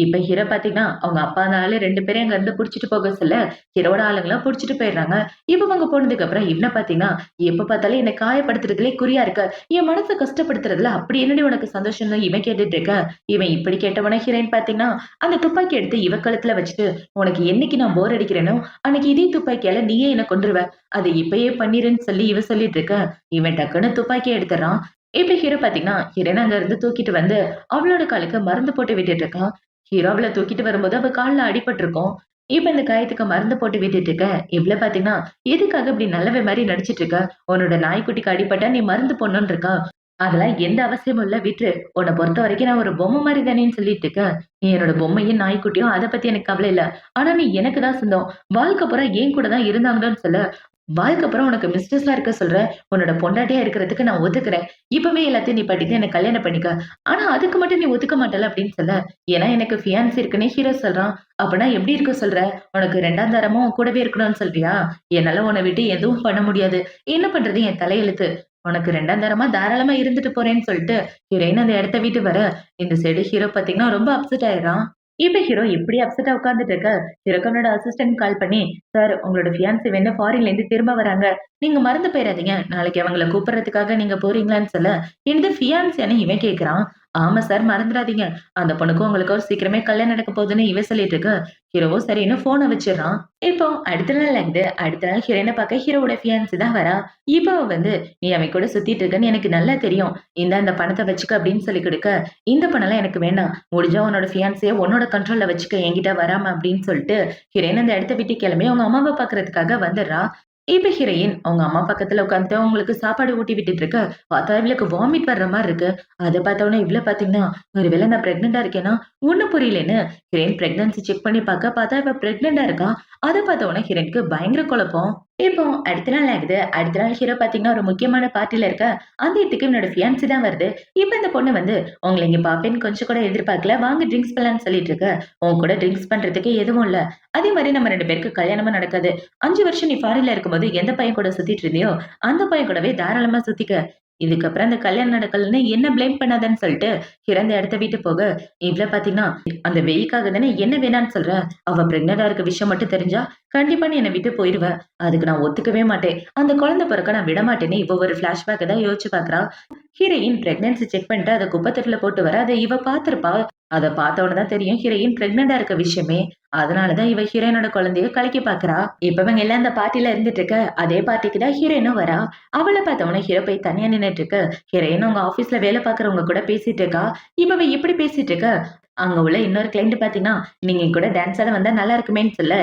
இப்ப ஹீரோ பார்த்தீங்கன்னா, அவங்க அப்பா அந்த ஆளு 2 பேரையும் அங்க இருந்து புடிச்சிட்டு போக சொல்ல, ஹீரோவோட ஆளுங்கலாம் புடிச்சிட்டு போயிடுறாங்க. இப்ப அவங்க போனதுக்கு அப்புறம் இவன பார்த்தீங்கன்னா, "எப்ப பார்த்தாலும் என்ன காயப்படுத்துறதுலயே குறியா இருக்க. என் மனச கஷ்டப்படுத்துறதுல அப்படி என்னடி உனக்கு சந்தோஷம்னு" இவன் கேட்டுட்டு இருக்க. இவன் இப்படி கேட்டவொன்னே ஹீரோயின் பார்த்தீங்கன்னா, அந்த துப்பாக்கி எடுத்து இவ கழுத்துல வச்சுட்டு, "உனக்கு என்னைக்கு நான் போர் அடிக்கிறேனோ, அன்னைக்கு இதே துப்பாக்கியால நீயே என்ன கொன்றுவ. அத இப்பயே பண்ணிருன்னு" சொல்லி இவ சொல்லிட்டு இருக்க. இவன் டக்குன்னு துப்பாக்கிய எடுத்துடுறான். இப்ப ஹீரோ பார்த்தீங்கன்னா, ஹீரோயின அங்க இருந்து தூக்கிட்டு வந்து அவளோட காலுக்கு மருந்து போட்டு விட்டுட்டு இருக்கான். ஹீரோ அவள தூக்கிட்டு வரும்போது அவ கால்ல அடிபட்டுருக்கும். இப்ப இந்த காயத்துக்கு மருந்து போட்டு விட்டுட்டு இருக்க. இவள பார்த்தீங்கன்னா, "எதுக்காக இப்படி நல்லவ மாரி நடிச்சிட்டு இருக்க? உன்னோட நாய்க்குட்டிக்கு அடிபட்டா நீ மருந்து போடணும்னு இருக்கா? அதெல்லாம் எந்த அவசியமும் இல்ல விட்டுரு. உன்ன பொறுத்தவரைக்கும் நான் ஒரு பொம்மை மாரி தானேன்னு" சொல்லிட்டு இருக்க. "நீ என்னோட பொம்மையும், நாய்க்குட்டியும் அத பத்தி எனக்கு கவலை இல்ல. ஆனா நீ எனக்கு தான் சொந்தம். வாழ்க்கை பூரா என் கூட தான் இருந்தாங்கன்னு" சொல்ல, வாழ்க்கை அப்புறம் உனக்கு மிஸ்டர்ஸா இருக்க சொல்றேன். உன்னோட பொண்டாட்டியா இருக்கிறதுக்கு நான் ஒத்துக்கிறேன். இப்பவே எல்லாத்தையும் நிப்பாட்டிட்டு என்ன கல்யாணம் பண்ணிக்க. ஆனா அதுக்கு மட்டும் நீ ஒத்துக்க மாட்டல அப்படின்னு சொல்ல. ஏன்னா எனக்கு ஃபியான்சி இருக்குன்னே ஹீரோ சொல்றான். அப்பன்னா எப்படி இருக்க சொல்ற? உனக்கு 2ஆம் தரமா உன் கூடவே இருக்கணும்னு சொல்றியா? என்னால உன்ன விட்டு எதுவும் பண்ண முடியாது. என்ன பண்றது என் தலையெழுத்து. உனக்கு 2ஆம் தரமா தாராளமா இருந்துட்டு போறேன்னு சொல்லிட்டு, ஹீரோயின் அந்த இடத்த விட்டு வர, இந்த சைடு ஹீரோ பார்த்தீங்கன்னா ரொம்ப அப்செட் ஆயிடுறான். இப்ப ஹீரோ இப்படி அப்செட்டா உட்கார்ந்துட்டு இருக்க, ஹீரோயினோட அசிஸ்டன்ட் கால் பண்ணி, "சார் உங்களோட ஃபியான்சி வேணும் ஃபாரின்ல இருந்து திரும்ப வராங்க. நீங்க மறந்து போயிறாதீங்க. நாளைக்கு அவங்கள கூப்பிடுறதுக்காக நீங்க போறீங்களான்னு" சொல்ல, "என்னது ஃபியான்சியான்னு?" இவன் கேட்கிறான். "ஆமா சார் மறந்துடாதீங்க. அந்த பொண்ணுக்கும் உங்களுக்கும் சீக்கிரமே கல்யாணம் நடக்க போகுதுன்னு இவ சொல்லிட்டு இருக்க." ஹீரோவும் சரின்னு ஃபோன வச்சிடுறான். இப்போ அடுத்த நாள் ஆகுது. அடுத்த நாள் ஹீரோயின பார்க்க ஹீரோவோட ஃபியான்சி தான் வரா. இப்போ அவ வந்து, "நீ அவன் கூட சுத்திட்டு இருக்கன்னு எனக்கு நல்லா தெரியும். இந்தா இந்த பணத்த வச்சுக்க" அப்படின்னு சொல்லி குடுக்க, "இந்த பணம்லாம் எனக்கு வேண்டாம். முடிஞ்சா உன்னோட ஃபியான்சிய உன்னோட கண்ட்ரோல்ல வச்சுக்க என்கிட்ட வராம" அப்படின்னு சொல்லிட்டு ஹீரோயின் அந்த இடத்த விட்டு கிளம்பி அவங்க அம்மாவ பார்க்கறதுக்காக வந்துடுறா. இப்ப ஹீரோயின் அவங்க அம்மா பக்கத்துல உட்காந்துட்டு அவங்களுக்கு சாப்பாடு ஊட்டி விட்டுட்டு இருக்க. பார்த்தா இவளுக்கு வாமிட் வர்ற மாரி இருக்கு. அத பார்த்தவுடனே இவ்ள பார்த்தீங்கன்னா, ஒருவேளை நான் பிரெக்னன்ட்டா இருக்கேன்னா, ஒண்ணும் புரியலன்னு ஹீரோயின் பிரெக்னன்சி செக் பண்ணி பார்த்தா இவ பிரெக்னன்ட்டா இருக்கா. அத பார்த்தவுடனே ஹீரோயினுக்கு பயங்கர குழப்பம். இப்போ அடுத்த நாள் ஆகுது. அடுத்த நாள் ஹீரோ பார்த்தீங்கன்னா, ஒரு முக்கியமான பார்ட்டில இருக்க. அந்த இடத்துக்கு இவனோட ஃபியான்சி தான் வருது. இப்ப இந்த பொண்ணு வந்து, "உங்கள இங்க பார்ப்பேன்னு கொஞ்சம் கூட எதிர்பார்க்கல. வாங்க ட்ரிங்க்ஸ் பண்ணலான்னு" சொல்லிட்டு இருக்க. "உன் கூட ட்ரிங்க்ஸ் பண்றதுக்கு எதுவும் இல்ல. அதே மாரி நம்ம 2 பேருக்கு கல்யாணமும் நடக்காது. 5 வருஷம் நீ ஃபாரின்ல இருக்கும்போது எந்த பையன் கூட சுத்திட்டு இருந்தியோ, அந்த பையன் கூடவே தாராளமா சுத்திக்க. இதுக்கப்புறம் அந்த கல்யாணம் நடக்கலன்னு என்ன பிளேம் பண்ணாதன்னு" சொல்லிட்டு இறந்த இடத்த விட்டு போக, இவ்ள பார்த்தீங்கன்னா, "அந்த வெய்க்காக தானே என்ன வேணான்னு சொல்ற? அவ பிரெக்னன்ட்டா இருக்க விஷயம் மட்டும் தெரிஞ்சா, கண்டிப்பா நீ என்ன விட்டு போயிருவ. அதுக்கு நான் ஒத்துக்கவே மாட்டேன். அந்த குழந்தை பொறக்க நான் விடமாட்டேன்னு" இவ ஒரு ஃபிளாஷ்பேக்க தான் யோசிச்சு பார்க்கிறா. ஹீரோயின் பிரெக்னன்சி செக் பண்ணிட்டு அத குப்பை தொட்டில போட்டு வர, அத இவ பார்த்திருப்பா. அத பார்த்த உடனே தான் தெரியும் ஹீரோயின் பிரெக்னன்ட்டா இருக்க விஷயமே. அதனால தான் இவ ஹீரோயினோட குழந்தைய கலைக்க பார்க்கிறா. இப்ப இவங்க எல்லாம் அந்த பார்ட்டில இருந்துட்டு இருக்க, அதே பார்ட்டிக்கு தான் ஹீரோயினும் வரா. அவள பார்த்த உடனே ஹீரோ போய் தனியா நின்னுட்டு இருக்க. ஹீரோயின் அவங்க ஆபீஸ்ல வேலை பார்க்கிறவங்க கூட பேசிட்டு இருக்கா. இப்ப இவ இப்படி பேசிட்டு இருக்க, அங்க உள்ள இன்னொரு கிளையண்ட் பார்த்தீங்கன்னா, "நீங்க என் கூட டான்ஸ் ஆட வந்தா நல்லா இருக்குமேன்னு" சொல்ல,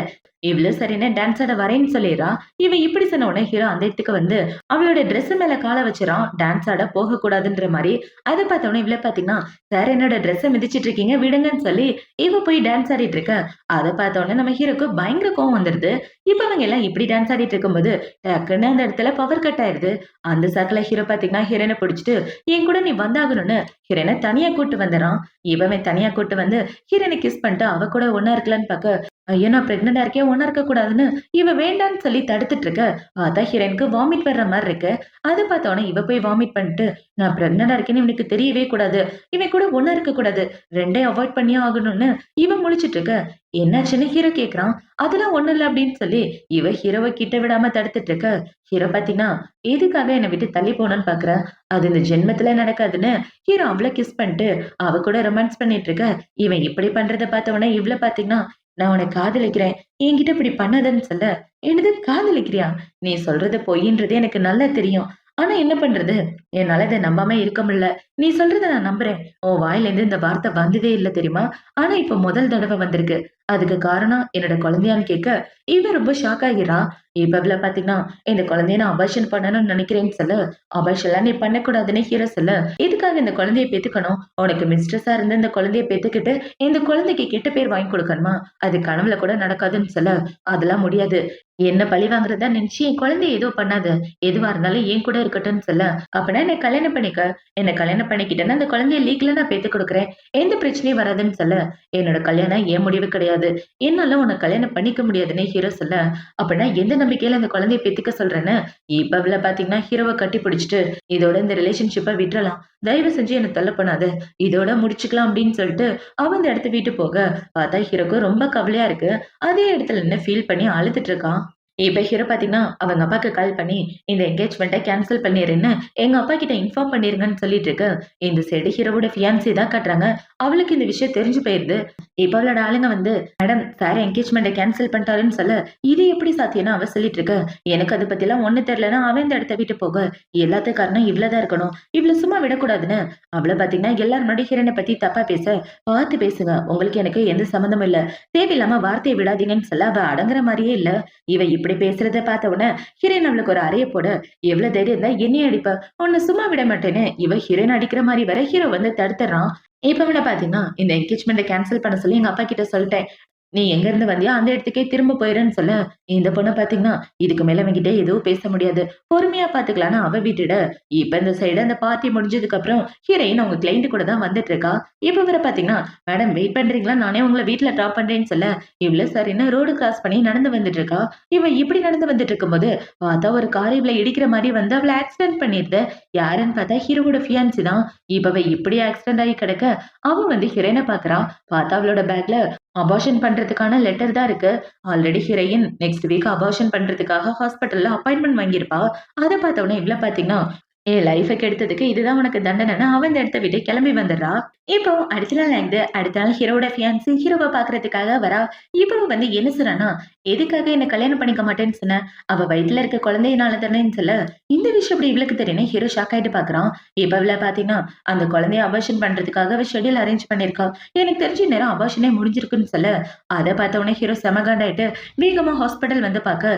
இவளும் சரின்னு டான்ஸ் ஆட வரேன்னு சொல்லிர்றா. இவ இப்படி சொன்ன உடனே ஹீரோ அந்த இடத்துக்கு வந்து அவளோட ட்ரெஸ் மேல கால வச்சுறான். டான்ஸ் ஆட போகக்கூடாதுன்ற மாரி. அத பார்த்த உடனே இவள பார்த்தீங்கன்னா, "சார் என்னோட ட்ரெஸ்ஸ மிதிச்சிட்டு இருக்கீங்க விடுங்கன்னு" சொல்லி இவ போய் டான்ஸ் ஆடிட்டு இருக்க. அத பார்த்த உடனே நம்ம ஹீரோக்கு பயங்கர கோவம் வந்துருது. இப்ப அவங்க எல்லாம் இப்படி டான்ஸ் ஆடிட்டு இருக்கும்போது, டக்குன்னு அந்த இடத்துல பவர் கட் ஆயிருது. அந்த சாக்குல ஹீரோ பார்த்தீங்கன்னா, ஹீரோயின புடிச்சுட்டு, "என் கூட நீ வந்தாகணும்னு" ஹீரோயின தனியா கூட்டு வந்துர்றான். இவன் தனியா கூட்டு வந்து ஹீரோயின கிஸ் பண்ணிட்டு அவ கூட ஒண்ணா இருக்கலான்னு பார்க்க, ஐயோ! நான் பிரெக்னன்ட்டா இருக்கேன். ஒண்ணா இருக்கக்கூடாதுன்னு இவ வேண்டான்னு சொல்லி தடுத்துட்டு இருக்க. பார்த்தா ஹீரோயினுக்கு வாமிட் வர்ற மாரி இருக்கு. அத பார்த்த உடனே இவ போய் வாமிட் பண்ணிட்டு, நான் பிரெக்னன்ட்டா இருக்கேன்னு இவனுக்கு தெரியவே கூடாது. இவன் கூட ஒண்ணா இருக்கக்கூடாது. 2யும் அவாய்ட் பண்ணியே ஆகணும்னு இவ முழிச்சுட்டு இருக்க. என்னாச்சுன்னு ஹீரோ கேட்கிறான். அதெல்லாம் ஒண்ணும் இல்ல அப்படின்னு சொல்லி இவ ஹீரோவ கிட்ட விடாம தடுத்துட்டு இருக்க. ஹீரோ பார்த்தீங்கன்னா, எதுக்காக என்ன விட்டு தள்ளி போணும்னு பார்க்குற? அது இந்த ஜென்மத்தில நடக்காதுன்னு ஹீரோ அவள கிஸ் பண்ணிட்டு அவ கூட ரொமான்ஸ் பண்ணிட்டு இருக்க. இவன் இப்படி பண்றத பார்த்த உடனே இவள பார்த்தீங்கன்னா, நான் உன்னை காதலிக்கிறேன். என்கிட்ட இப்படி பண்ணாதன்னு சொல்ல, "என்னது காதலிக்கிறியா? நீ சொல்றது பொய்ன்றது எனக்கு நல்லா தெரியும். ஆனா என்ன பண்றது? என்னால இத நம்பாம இருக்க முடியல. நீ சொல்றத நான் நம்புறேன். உன் வாயிலேருந்து இந்த வார்த்தை வந்ததே இல்ல தெரியுமா? ஆனா இப்ப முதல் தடவ வந்திருக்கு. அதுக்கு காரணம் என்னோட குழந்தையான்னு கேட்க, இவ ரொம்ப ஷாக் ஆகிறா. இப்ப இவள பார்த்தீங்கன்னா, இந்த குழந்தைய நான் அபார்ஷன் பண்ணணும்னு நினைக்கிறேன்னு சொல்ல, அபார்ஷன்லாம் நீ பண்ணக்கூடாதுன்னு ஹீரோ சொல்ல, எதுக்காக இந்த குழந்தைய பெத்துக்கணும்? உனக்கு மிஸ்ட்ரெஸ்ஸா இருந்து இந்த குழந்தைய பெத்துக்கிட்டு, இந்த குழந்தைக்கு கெட்ட பேர் வாங்கி கொடுக்கணுமா? அது கனவுல கூட நடக்காதுன்னு சொல்ல, அதெல்லாம் முடியாது. என்ன பழி வாங்குறதா நினைச்சு என் குழந்தைய ஏதோ பண்ணாத. எதுவா இருந்தாலும் என் கூட இருக்கட்டும்னு சொல்ல, அப்பனா என்ன கல்யாணம் பண்ணிக்க. என்ன கல்யாணம் பண்ணிக்கிட்டேன்னா அந்த குழந்தைய லீகலா நான் பெத்துக் குடுக்குறேன். எந்த பிரச்சனையும் வராதுன்னு சொல்ல, என்னோட கல்யாணம் என் முடிவு கிடையாது. என்னால உன்ன கல்யாணம் பண்ணிக்க முடியாதுன்னு ஹீரோ சொல்ல, அப்பன்னா எந்த நம்பிக்கையில அந்த குழந்தைய பெத்துக்க சொல்றேன்னு, இப்ப இவள பார்த்தீங்கன்னா ஹீரோவ கட்டி பிடிச்சுட்டு, இதோட இந்த ரிலேஷன்ஷிப்ப விட்டுறலாம். தயவு செஞ்சு என்ன தொல்ல பண்ணாத. இதோட முடிச்சுக்கலாம் அப்படின்னு சொல்லிட்டு, அவ அந்த இடத்த விட்டு போக, பார்த்தா ஹீரோக்கு ரொம்ப கவலையா இருக்கு. அதே இடத்துல நின்னு ஃபீல் பண்ணி அழுதுட்டு இருக்கான். இப்ப ஹீரோ பார்த்தீங்கன்னா, அவங்க அப்பாக்கு கால் பண்ணி, இந்த என்கேஜ்மெண்ட்ட கேன்சல் பண்ணிருன்னு, எங்க அப்பா கிட்ட இன்ஃபார்ம் பண்ணிருங்கன்னு சொல்லிட்டு இருக்க. இந்த சைடு ஹீரோவோட ஃபியான்சி தான் காட்டுறாங்க. அவளுக்கு இந்த விஷயம் தெரிஞ்சு போயிருது. இப்ப அவளோட ஆளுங்க வந்து, "மேடம் சார் என்கேஜ்மெண்ட்ட கேன்சல் பண்ணிட்டாருன்னு" சொல்ல, "இது எப்படி சாத்தியம்னு" அவ சொல்லிட்டு இருக்க. எனக்கு அத பத்திலாம் ஒண்ணும் தெரியலன்னு அவன் இந்த இடத்த விட்டு போக, எல்லாத்துக்கும் காரணம் இவ்ள தான் இருக்கணும். இவ்ள சும்மா விடக்கூடாதுன்னு, அவள பார்த்தீங்கன்னா எல்லார் முன்னாடியும் ஹீரோயின பத்தி தப்பா பேச, "பார்த்து பேசுங்க. உங்களுக்கு எனக்கு எந்த சம்மந்தமும் இல்ல. தேவையில்லாம வார்த்தைய விடாதீங்கன்னு" சொல்ல, அவ அடங்குற மாரியே இல்ல. இவ இப்படி பேசுறத பார்த்த உடனே ஹீரோயின் அவளுக்கு ஒரு அறைய போட, எவ்வளவு தைரியம் இருந்தா என்னைய அடிப்ப, உன்னை சும்மா விட மாட்டேன்னு இவ ஹீரோயின் அடிக்கிற மாதிரி வர ஹீரோ வந்து தடுத்துறான். இப்ப விட பாத்தீங்கன்னா இந்த என்கேஜ்மெண்ட்டை கேன்சல் பண்ண சொல்லி எங்க அப்பா கிட்ட சொல்லிட்டேன். நீ எங்க இருந்து வந்தியோ அந்த இடத்துக்கே திரும்ப போயிருன்னு சொல்ல, இந்த பொண்ணு பாத்தீங்கன்னா, இதுக்கு மேல அவன்கிட்ட எதுவும் பேச முடியாது. பொறுமையா பாத்துக்கலான்னு அவ விட்டுட, இப்ப இந்த சைடு அந்த பார்ட்டி முடிஞ்சதுக்கு அப்புறம் ஹீரோயின் அவங்க கிளையண்ட் கூட தான் வந்துட்டு இருக்கா. இப்ப வேற பாத்தீங்கன்னா, மேடம் வெயிட் பண்றீங்களா? நானே உங்கள வீட்ல டிராப் பண்றேன்னு சொல்ல, இவளு சரின்னு ரோடு கிராஸ் பண்ணி நடந்து வந்துட்டு இருக்கா. இவ இப்படி நடந்து வந்துட்டு இருக்கும்போது, பார்த்தா ஒரு கார் இவள இடிக்கிற மாரி வந்து அவள ஆக்சிடென்ட் பண்ணிருது. யாருன்னு பார்த்தா ஹீரோவோட ஃபியான்சி தான். இப்ப அவ இப்படி ஆக்சிடென்ட் ஆகி கிடக்க, அவ வந்து ஹீரோயின பாக்குறா. பார்த்தா அவளோட பேக்ல அபார்ஷன் பண்றதுக்கான லெட்டர் தான் இருக்கு. Already heroine next week abortion பண்றதுக்காக ஹாஸ்பிட்டல்ல அப்பாயின்ட்மென்ட் வாங்கியிருப்பா. அத பார்த்த உடனே இவள பார்த்தீங்கன்னா, என் லைஃப கெடுத்ததுக்கு இதுதான் உனக்கு தண்டனைன்னு அவ இந்த இடத்த விட்டு கிளம்பி வந்துடுறா. இப்போ அடுத்த நாள் ஆகுது. அடுத்த நாள் ஹீரோவோட ஃபியான்சி ஹீரோவ பார்க்கறதுக்காக வரா. இப்போ வந்து என்ன சொல்றான்னா, எதுக்காக என்ன கல்யாணம் பண்ணிக்க மாட்டேன்னு சொன்ன? அவ வயித்துல இருக்க குழந்தையினால தானேன்னு சொல்ல, இந்த விஷயம் எப்படி இவளுக்கு தெரியும்னு ஹீரோ ஷாக் ஆயிட்டு பார்க்குறான். இப்ப இவள பார்த்தீங்கன்னா, அந்த குழந்தைய அபார்ஷன் பண்றதுக்காக அவ ஷெட்யூல் அரேஞ்ச் பண்ணியிருக்கா. எனக்கு தெரிஞ்ச நேரம் அபார்ஷனே முடிஞ்சிருக்குன்னு சொல்ல, அத பார்த்த உடனே ஹீரோ செம காண்டாயிட்டு வேகமா ஹாஸ்பிட்டல் வந்து பார்த்தா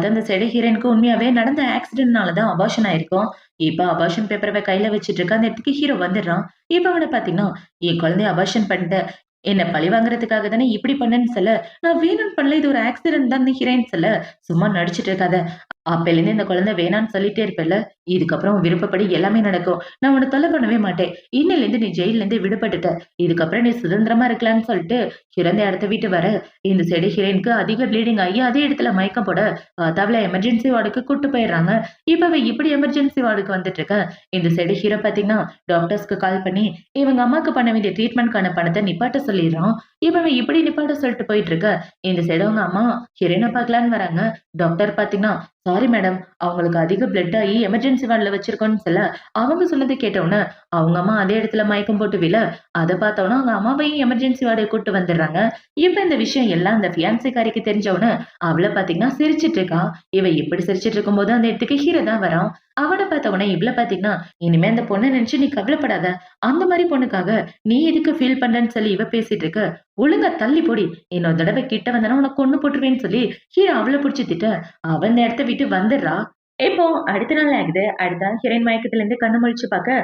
அந்த சைடு ஹீரோயினுக்கு உண்மையாவே நடந்த ஆக்சிடென்ட்னால தான் அபார்ஷன் ஆயிருக்கும். இப்ப அபார்ஷன் பேப்பர கையில வச்சுட்டு இருக்க. அந்த இடத்துக்கு ஹீரோ வந்துடுறான். இப்ப அவன பார்த்தீங்கன்னா, "என் குழந்தைய அபார்ஷன் பண்ணிட்ட. என்ன பழி வாங்குறதுக்காக தானே இப்படி பண்ணேன்னு சொல்ல, நான் வேணும்னு பண்ணல. இது ஒரு ஆக்சிடென்ட் தான்னு ஹீரோயின் சொல்ல, சும்மா நடிச்சுட்டு இருக்காத. அப்பைலேருந்து இந்த குழந்தை வேணான்னு சொல்லிட்டே இருப்பல்ல. இதுக்கப்புறம் உன் விருப்பப்படி எல்லாமே நடக்கும். நான் உன்ன தொல்ல பண்ணவே மாட்டேன். இன்னையிலேருந்து நீ ஜெயில்லேருந்து விடுபட்டுட்ட. இதுக்கப்புறம் நீ சுதந்திரமா இருக்கலாம்ன்னு சொல்லிட்டு ஹிரண்ய அடுத்த வீட்டு வர, இந்த சைடு ஹீரோயினுக்கு அதிக ப்ளீடிங் ஆகி அதே இடத்துல மயக்கம் போட, அவள எமர்ஜென்சி வார்டுக்கு கூட்டு போயிடுறாங்க. இப்ப அவ இப்படி எமர்ஜென்சி வார்டுக்கு வந்துட்டு இருக்க. இந்த சைடு ஹீரோ பார்த்தீங்கன்னா, டாக்டர்ஸ்க்கு கால் பண்ணி இவங்க அம்மாக்கு பண்ண வேண்டிய ட்ரீட்மெண்ட்க்கான பணத்த நிப்பாட்ட சொல்லிடுறான். இப்ப அவன் இப்படி நிப்பாட்ட சொல்லிட்டு போயிட்டு இருக்க. இந்த சைடு அவங்க அம்மா ஹீரோயின பார்க்கலான்னு வராங்க. டாக்டர் பார்த்தீங்கன்னா, சாரி மேடம். அவங்களுக்கு அதிக பிளட் ஆகி எமர்ஜென்சி வார்டுல வச்சிருக்கோம்னு சொல்ல, அவங்க சொன்னத கேட்டவுடனே, அவங்க அம்மா அதே இடத்துல மயக்கம் போட்டு விழ, அத பார்த்தவுடனே அவங்க அம்மாவையும் எமர்ஜென்சி வார்டுக்கு கூட்டு வந்துடுறாங்க. இப்ப இந்த விஷயம் எல்லாம் அந்த ஃபியான்சிக்காரிக்கு தெரிஞ்சவுடனே, அவள பார்த்தீங்கன்னா சிரிச்சுட்டு இருக்கா. இவ இப்படி சிரிச்சுட்டு இருக்கும்போது அந்த இடத்துக்கு ஹீரோ தான் வரான். அவன பார்த்த உடனே இவள பார்த்தீங்கன்னா, இனிமே அந்த பொண்ண நினைச்சு நீ கவலைப்படாத. அந்த மாரி பொண்ணுக்காக நீ எதுக்கு ஃபீல் பண்றன்னு சொல்லி இவ பேசிட்டு இருக்க. ஒழுங்கா தள்ளி போடி. இன்னொரு தடவ கிட்ட வந்தனா உன்ன கொன்னு போட்டுருவேன்னு சொல்லி ஹீரோ அவள புடிச்சு திட்ட, அவ அந்த இடத்த விட்டு வந்துடுறா. இப்போ அடுத்த நாள் ஆகுது. அடுத்த நாள் ஹீரோயின் மயக்கத்துல இருந்து கண்ணு முழிச்சு பார்த்தா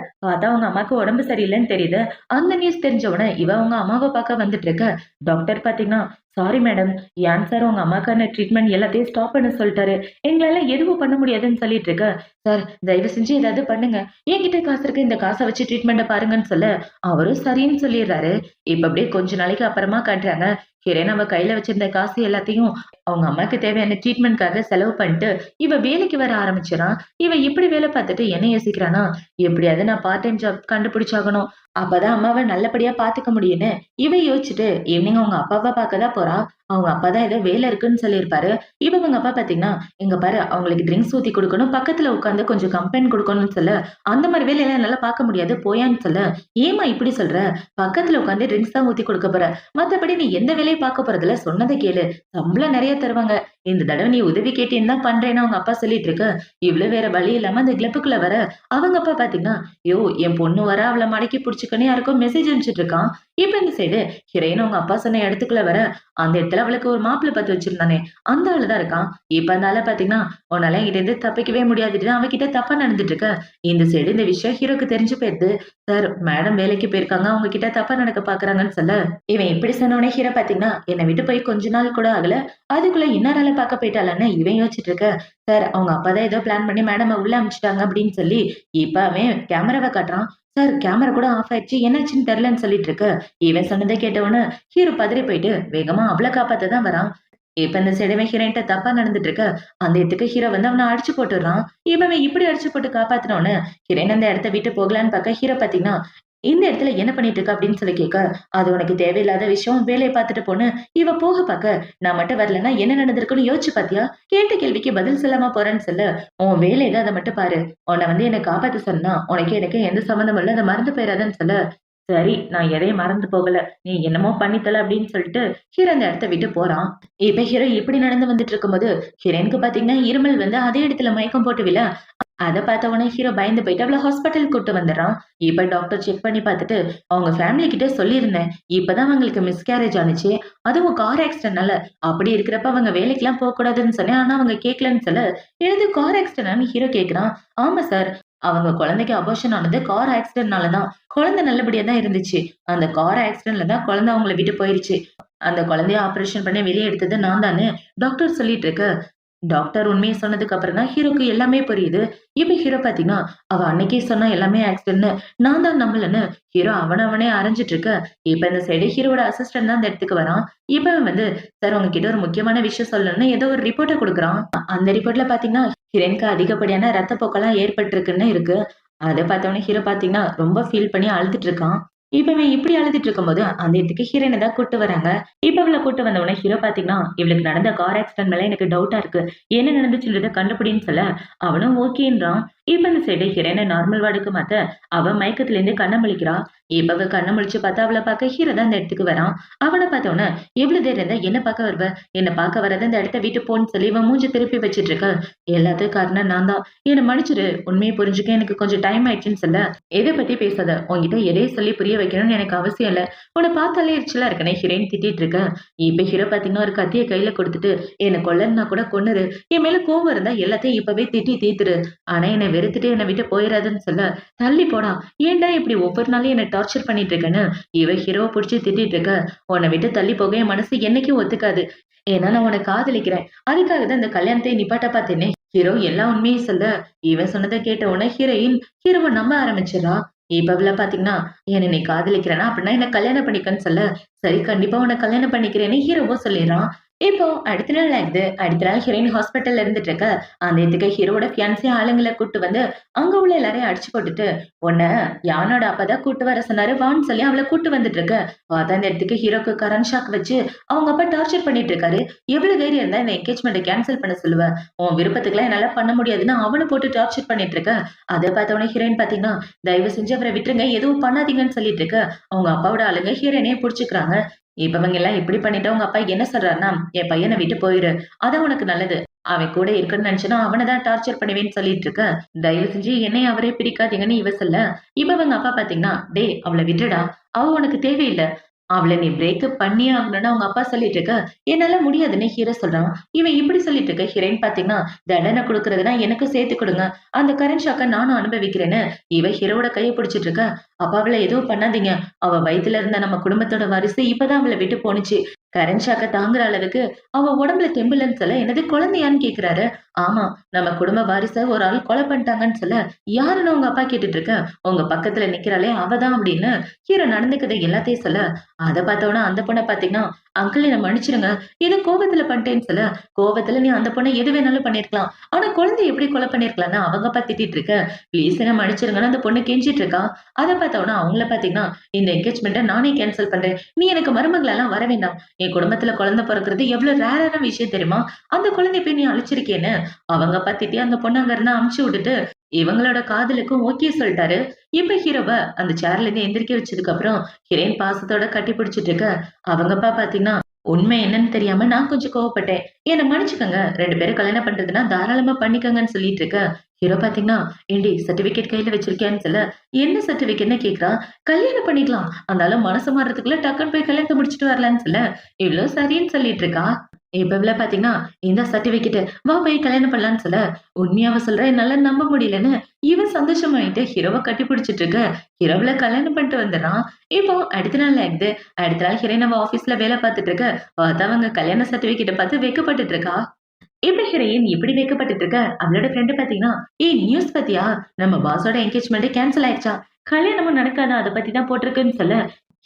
அவங்க அம்மாக்கு உடம்பு சரியில்லன்னு தெரியுது. அந்த நியூஸ் தெரிஞ்ச உடனே இவ அவங்க அம்மாவ பார்க்க வந்துட்டு இருக்க. டாக்டர் பார்த்தீங்கன்னா, சாரி மேடம். யான் சார் உங்க அம்மாக்கான ட்ரீட்மெண்ட் எல்லாத்தையும் ஸ்டாப் பண்ண சொல்லிட்டாரு. எங்களால எதுவும் பண்ண முடியாதுன்னு சொல்லிட்டு இருக்க. சார் தயவு செஞ்சு ஏதாவது பண்ணுங்க. என்கிட்ட காசு இருக்கு. இந்த காசை வச்சு ட்ரீட்மெண்ட்ட பாருங்கன்னு சொல்ல, அவரும் சரின்னு சொல்லிடுறாரு. இப்ப அப்படியே கொஞ்ச நாளைக்கு அப்புறமா காட்டுறாங்க. ஹீரோயின் அவ கையில வச்சிருந்த காசு எல்லாத்தையும் அவங்க அம்மாக்கு தேவையான ட்ரீட்மெண்ட்காக செலவு பண்ணிட்டு, இவ வேலைக்கு வர ஆரம்பிச்சுறான். இவ இப்படி வேலை பார்த்துட்டு என்ன யோசிக்கிறான்னா, எப்படியாவது நான் பார்ட் டைம் ஜாப் கண்டுபிடிச்சாகணும். அப்பதான் அம்மாவ நல்லபடியா பார்த்துக்க முடியும்னு இவ யோசிச்சுட்டு ஈவினிங் அவங்க அப்பாவ பார்க்க தான் போறா. அவங்க அப்பா தான் ஏதோ வேலை இருக்குன்னு சொல்லியிருப்பாரு. இப்ப இவங்க அப்பா பார்த்தீங்கன்னா, "இங்க பாரு அவங்களுக்கு ட்ரிங்க்ஸ் ஊத்தி குடுக்கணும். பக்கத்துல உட்கார்ந்து கொஞ்சம் கம்பெயின் குடுக்கணும்னு சொல்ல, அந்த மாரி வேலையெல்லாம் என்னால பார்க்க முடியாது போயான்னு சொல்ல, "ஏம்மா இப்படி சொல்ற? பக்கத்துல உட்கார்ந்து ட்ரிங்க்ஸ் தான் ஊத்தி குடுக்க போற. மத்தபடி நீ எந்த வேலையும் பார்க்க போறதில்ல. சொன்னத கேளு. சம்பளம் நெறைய தருவாங்க. இந்த தடவ நீ உதவி கேட்டேன்னு தான் பண்றேன்னு" அவங்க அப்பா சொல்லிட்டு இருக்க. இவ்ளோ வேற வழி இல்லாம அந்த கிளப்புக்குள்ள வர, அவங்க அப்பா பார்த்தீங்கன்னா, "யோ என் பொண்ணு வர அவள மடக்கி புடிச்சுக்கன்னு யாருக்கோ மெசேஜ் அனுப்பிச்சுட்டு இருக்கான்." இப்ப இந்த சைடு ஹீரோயின் அவங்க அப்பா சொன்ன இடத்துக்குள்ள வர, அந்த இடத்துல அவளுக்கு ஒரு மாப்பிள்ளை பார்த்து வச்சிருந்தானே, அந்த ஆளு தான் இருக்கான். இப்ப அந்த ஆள பார்த்தீங்கன்னா, "உன்னால என்கிட்டருந்து தப்பிக்கவே முடியாதுன்னு" அவன் கிட்ட தப்பா நடந்துட்டு இருக்க. இந்த சைடு இந்த விஷயம் ஹீரோக்கு தெரிஞ்சு போயிருது. சார் மேடம் வேலைக்கு போயிருக்காங்க. அவங்க கிட்ட தப்பா நடக்க பார்க்குறாங்கன்னு சொல்ல, இவன் இப்படி சொன்ன உடனே ஹீரோ பார்த்தீங்கன்னா, "என்ன விட்டு போய் கொஞ்ச நாள் கூட ஆகல. அதுக்குள்ள இன்னொரு ஆள பார்க்க போயிட்டாளான்னு" இவன் யோசிச்சுட்டு இருக்க. சார் அவங்க அப்பா தான் ஏதோ பிளான் பண்ணி மேடம உள்ள அனுப்பிச்சுட்டாங்க அப்படின்னு சொல்லி, இப்ப அவன் கேமராவ காட்டுறான். சார் கேமரா கூட ஆஃப் ஆயிடுச்சு. என்னாச்சுன்னு தெரியலன்னு சொல்லிட்டு இருக்க. இவன் சொன்னத கேட்ட உடனே ஹீரோ பதறி போயிட்டு வேகமா அவள காப்பாத்த தான் வரான். இப்ப இந்த சைடு இவன் ஹீரோயின்ட்ட தப்பா நடந்துட்டு இருக்க. அந்த இடத்துக்கு ஹீரோ வந்து அவன அடிச்சு போட்டுடுறான். இவன் இப்படி அடிச்சு போட்டு காப்பாத்துன உடனே ஹீரோயின் அந்த இடத்த விட்டு போகலான்னு பார்க்க ஹீரோ பார்த்தீங்கன்னா, இந்த இடத்துல என்ன பண்ணிட்டு இருக்க அப்படின்னு சொல்லி கேட்க, அது உனக்கு தேவையில்லாத விஷயம். வேலைய பார்த்துட்டு போன்னு இவ போக பார்க்க, நான் மட்டும் வரலன்னா என்ன நடந்திருக்குன்னு யோசிச்சு பாத்தியா? கேட்ட கேள்விக்கு பதில் சொல்லாம போறேன்னு சொல்ல, உன் வேலை ஏதோ அத மட்டும் பாரு. உன்ன வந்து என்ன காப்பாத்த சொன்னா, உனக்கு எனக்கு எந்த சம்மந்தமும் இல்ல. அத மறந்து போயிறாதன்னு சொல்ல, சரி நான் எதையும் மறந்து போகல. நீ என்னமோ பண்ணி தொல அப்படின்னு சொல்லிட்டு ஹீரோ அந்த இடத்த விட்டு போறான். இப்ப ஹீரோ இப்படி நடந்து வந்துட்டு இருக்கும்போது, ஹீரோயினுக்கு பாத்தீங்கன்னா இருமல் வந்து அதே இடத்துல மயக்கம் போட்டு விழ, அத பார்த்த உடனே ஹீரோ பயந்து போயிட்டு அவள ஹாஸ்பிட்டல் கூட்டு வந்துடுறான். இப்ப டாக்டர் செக் பண்ணி பார்த்துட்டு, அவங்க ஃபேமிலி கிட்ட சொல்லியிருந்தேன். இப்பதான் அவங்களுக்கு மிஸ்கேரேஜ் ஆனுச்சு. அதுவும் கார் ஆக்சிடென்ட்னால. அப்படி இருக்கிறப்ப அவங்க வேலைக்கெல்லாம் போக்கூடாதுன்னு சொன்னேன். ஆனா அவங்க கேட்கலன்னு சொல்ல, "என்னது கார் ஆக்சிடென்டான்னு?" ஹீரோ கேட்கிறான். "ஆமா சார். அவங்க குழந்தைக்கு அபார்ஷன் ஆனது கார் ஆக்சிடென்ட்னால தான். குழந்தை நல்லபடியா தான் இருந்துச்சு. அந்த கார் ஆக்சிடென்ட்ல தான் குழந்தை அவங்கள விட்டு போயிருச்சு. அந்த குழந்தைய ஆப்பரேஷன் பண்ணி வெளிய எடுத்தது நான் தான்னு டாக்டர் சொல்லிட்டு இருக்க." டாக்டர் உண்மைய சொன்னதுக்கு அப்புறம் தான் ஹீரோக்கு எல்லாமே புரியுது. இப்ப ஹீரோ பாத்தீங்கன்னா, அவ அன்னைக்கே சொன்னா எல்லாமே ஆக்சிடென்ட்ன்னு, நான் தான் நம்பலன்னு ஹீரோ அவனே அரைஞ்சிட்டு இருக்க. இப்ப இந்த சைடு ஹீரோவோட அசிஸ்டன்ட் தான் அந்த இடத்துக்கு வரான். இப்ப அவன் வந்து, "சார் உங்ககிட்ட ஒரு முக்கியமான விஷயம் சொல்லணும்னு" ஏதோ ஒரு ரிப்போர்ட்ட குடுக்குறான். அந்த ரிப்போர்ட்ல பாத்தீங்கன்னா, ஹீரோயினுக்கு அதிகப்படியான ரத்தப்போக்கெல்லாம் ஏற்பட்டிருக்குன்னு இருக்கு. அத பார்த்தவுனே ஹீரோ பாத்தீங்கன்னா, ரொம்ப ஃபீல் பண்ணி அழுதுட்டு இருக்கான். இப்ப இவன் இப்படி அழுதுட்டு இருக்கும்போது, அந்த இடத்துக்கு ஹீரோயின தான் கூட்டு வராங்க. இப்ப அவள கூட்டு வந்த உடனே ஹீரோ பாத்தீங்கன்னா, "இவளுக்கு நடந்த கார் ஆக்சிடென்ட் மேல எனக்கு டவுட்டா இருக்கு. என்ன நடந்துச்சுன்றத கண்டுபிடின்னு" சொல்ல, அவனும் ஓகேன்றான். இப்ப இந்த சைடு ஹீரோயின நார்மல் வார்டுக்கு மாத்த, அவ மயக்கத்துல இருந்து கண்ண முழிக்கிறா. இப்ப அவ கண்ண முழிச்சு பார்த்தா, அவள பார்க்க ஹீரோ தான் அந்த இடத்துக்கு வரான். அவன பார்த்த உடனே, "எவ்வளவு தைரியம் இருந்தா என்ன பார்க்க வருவ? என்ன பார்க்க வராத இந்த இடத்த விட்டு போன்னு" சொல்லி இவன் மூஞ்ச திருப்பி வச்சுட்டு இருக்க. "எல்லாத்துக்கும் காரணம் நான் தான். என்ன மன்னிச்சிடு. உண்மைய புரிஞ்சுக்க எனக்கு கொஞ்சம் டைம் ஆயிடுச்சுன்னு" சொல்ல, "எத பத்தி பேசாத. உன்கிட்ட எதையும் சொல்லி புரிய வைக்கணும்னு எனக்கு அவசியம் இல்ல. உன்ன பார்த்தாலே எரிச்சலா இருக்குன்னு" ஹீரோயின் திட்டிட்டு இருக்க. இப்ப ஹீரோ பார்த்தீங்கன்னா, ஒரு கத்திய கையில குடுத்துட்டு, "என்ன கொல்லன்னா கூட கொன்னுரு. என் மேல கோவம் இருந்தா எல்லாத்தையும் இப்பவே திட்டி தீர்த்துரு. ஆனா என்ன வெறுத்துட்டு என்ன விட்டு போயிறாதன்னு" சொல்ல, "தள்ளி போடா. ஏன்டா இப்படி ஒவ்வொரு நாளும் என்ன டார்ச்சர் பண்ணிட்டு இருக்கன்னு" இவ ஹீரோவ புடிச்சு திட்டிட்டு இருக்க. "உன்ன விட்டு தள்ளி போக என் மனசு என்னைக்கும் ஒத்துக்காது. ஏன்னா நான் உன்ன காதலிக்கிறேன். அதுக்காக தான் இந்த கல்யாணத்தை நிப்பாட்ட பார்த்தேனே." ஹீரோ எல்லா உண்மையும் சொல்ல, இவன் சொன்னத கேட்ட உடனே ஹீரோவ நம்ப ஆரம்பிச்சிடுறா. இப்ப இவள பாத்தீங்கன்னா, "என்ன நீ காதலிக்கிறேன்னா அப்படின்னா என்ன கல்யாணம் பண்ணிக்கன்னு" சொல்ல, "சரி கண்டிப்பா உன்ன கல்யாணம் பண்ணிக்கிறேன்னு" ஹீரோவும் சொல்லிடுறான். இப்போ அடுத்த நாள் ஆகுது. அடுத்த நாள் ஹீரோயின் ஹாஸ்பிட்டல்ல இருந்துட்டு இருக்க. அந்த இடத்துக்கு ஹீரோவோட ஃபியான்சி ஆளுங்கள கூட்டு வந்து, அங்க உள்ள எல்லாரையும் அடிச்சு போட்டுட்டு, "உன்ன யானோட அப்பா தான் கூட்டு வர சொன்னாரு. வான்னு" சொல்லி அவள கூட்டு வந்துட்டு இருக்க. பார்த்தா அந்த இடத்துக்கு ஹீரோக்கு கரண்ட் ஷாக் வச்சு, அவங்க அப்பா டார்ச்சர் பண்ணிட்டு இருக்காரு. "எவ்வளவு தைரியம் இருந்தா இந்த என்கேஜ்மெண்ட்ட கேன்சல் பண்ண சொல்லுவ? உன் விருப்பத்துக்குலாம் என்னால பண்ண முடியாதுன்னு" அவன போட்டு டார்ச்சர் பண்ணிட்டு இருக்க. அத பார்த்த உடனே ஹீரோயின் பாத்தீங்கன்னா, "தயவு செஞ்சு அவர விட்டுருங்க. எதுவும் பண்ணாதீங்கன்னு" சொல்லிட்டு இருக்க. அவங்க அப்பாவோட ஆளுங்க ஹீரோயினையே புடிச்சுக்கிறாங்க. இப்ப இவங்க எல்லாம் இப்படி பண்ணிட்டா உங்க அப்பா என்ன சொல்றாருன்னா, "என் பையன விட்டு போயிரு. அதான் உனக்கு நல்லது. அவன் கூட இருக்கணும்னு நினைச்சேன்னா அவன தான் டார்ச்சர் பண்ணுவேன்னு" சொல்லிட்டு இருக்க. தயவு செஞ்சு என்னைய அவரே பிரிக்காதீங்கன்னு இவ சொல்ல, இப்ப இவங்க அப்பா பாத்தீங்கன்னா, "டேய் அவள விட்டுடா. அவ உனக்கு தேவையில்ல. அவள நீ பிரேக்கப் பண்ணியே ஆகணும்னு" அவங்க அப்பா சொல்லிட்டு இருக்க. "என்னால முடியாதுன்னு" ஹீரோ சொல்றான். இவன் இப்படி சொல்லிட்டு இருக்க. ஹீரோயின் பாத்தீங்கன்னா, "தண்டனை குடுக்குறதுன்னா எனக்கும் சேர்த்து குடுங்க. அந்த கரண்ட் ஷாக்க நானும் அனுபவிக்கிறேன்னு" இவ ஹீரோவோட கைய புடிச்சிட்டு இருக்க. "அப்பா அவள எதுவும் பண்ணாதீங்க. அவ வயித்துல இருந்த நம்ம குடும்பத்தோட வாரிசு இப்பதான் அவள விட்டு போணுச்சு. கரண்ட் ஷாக்க தாங்குற அளவுக்கு அவ உடம்புல தெம்பு இல்லன்னு" சொல்ல, "என்னது குழந்தையான்னு?" கேக்குறாரு. "ஆமா. நம்ம குடும்ப வாரிச ஒரு ஆள் கொலை பண்ணிட்டாங்கன்னு" சொல்ல, "யாருன்னு?" உங்க அப்பா கேட்டுட்டு இருக்க. "உங்க பக்கத்துல நிக்கிறாளே அவ தான்" அப்படின்னு ஹீரோ நடந்துக்கிறத எல்லாத்தையும் சொல்ல, அத பார்த்தோன அந்த பொண்ண பார்த்தீங்கன்னா, "அங்கிள் என்ன மன்னிச்சுருங்க. ஏதோ கோவத்துல பண்ணிட்டேன்னு" சொல்ல, "கோவத்துல நீ அந்த பொண்ண எது வேணாலும் பண்ணியிருக்கலாம். ஆனா குழந்தைய எப்படி கொலை பண்ணியிருக்கலாம்ன்னு" அவங்க அப்பா திட்டிட்டு இருக்க. "ப்ளீஸ் என்ன மன்னிச்சுருங்கன்னு" அந்த பொண்ணு கெஞ்சிட்டு இருக்கா. அத பார்த்தோன அவங்கள பார்த்தீங்கன்னா, "இந்த என்கேஜ்மெண்ட்ட நானே கேன்சல் பண்றேன். நீ எனக்கு மருமகளலாம் வர வேண்டாம். என் குடும்பத்துல குழந்தை பொறக்கிறது எவ்ளோ ரேரான விஷயம் தெரியுமா? அந்த குழந்தைய போய் நீ அழிச்சிருக்கியேன்னு" அவங்க அப்பா திட்டி அந்த பொண்ண அங்க இருந்து அனுப்பிச்சு விட்டுட்டு, இவங்களோட காதலுக்கும் ஓகே சொல்ட்டாரு. இப்ப ஹீரோவ அந்த சேர்ல இருந்து எந்திரிக்க வச்சதுக்கு அப்புறம் ஹீரோயின் பாசத்தோட கட்டி பிடிச்சிட்டு இருக்க. அவங்க அப்பா பாத்தீங்கன்னா, உண்மை என்னன்னு தெரியாம நான் கொஞ்சம் கோவப்பட்டேன். என்ன மன்னிச்சுக்கங்க. 2 பேரும் கல்யாணம் பண்றதுன்னா தாராளமா பண்ணிக்கங்கன்னு சொல்லிட்டு இருக்க. ஹீரோ பாத்தீங்கன்னா, "ஏண்டி சர்டிபிகேட் கையில வச்சிருக்கியான்னு" சொல்ல, "என்ன சர்டிபிகேட்ன்னு" கேக்குறா. "கல்யாணம் பண்ணிக்கலாம். ஆனாலும் மனசு மாறுறதுக்குள்ள டக்குன்னு போய் கல்யாணத்த முடிச்சுட்டு வரலான்னு" சொல்ல, இவளும் சரின்னு சொல்லிட்டு இருக்கா. இப்ப இவள பாத்தீங்கன்னா, "இந்த சர்டிபிகேட் வா போய் கல்யாணம் பண்ணலான்னு" சொல்ல, உண்மையாவ சொல்றா? என்னால நம்ப முடியலன்னு இவன் சந்தோஷமாயிட்டு ஹீரோவ கட்டி பிடிச்சிட்டு இருக்க. ஹீரோவ கல்யாணம் பண்ணிட்டு வந்துடுறான். இப்போ அடுத்த நாள் ஆயிடுது. அடுத்த நாள் ஹீரோயின் அவ ஆபீஸ்ல வேலை பார்த்துட்டு இருக்க. பார்த்தா அவங்க கல்யாண சர்டிபிகேட்ட பார்த்து வெட்கப்பட்டுட்டு இருக்கா. இப்ப ஹீரோயின் இப்படி வெட்கப்பட்டுட்டு இருக்க. அவளோட ஃப்ரெண்ட் பாத்தீங்கன்னா, "ஏய் நியூஸ் பாத்தியா? நம்ம பாஸோட என்கேஜ்மெண்ட் கேன்சல் ஆயிடுச்சாம். கல்யாணமும் நடக்காதா? அத பத்தி தான் போட்டிருக்குன்னு" சொல்ல,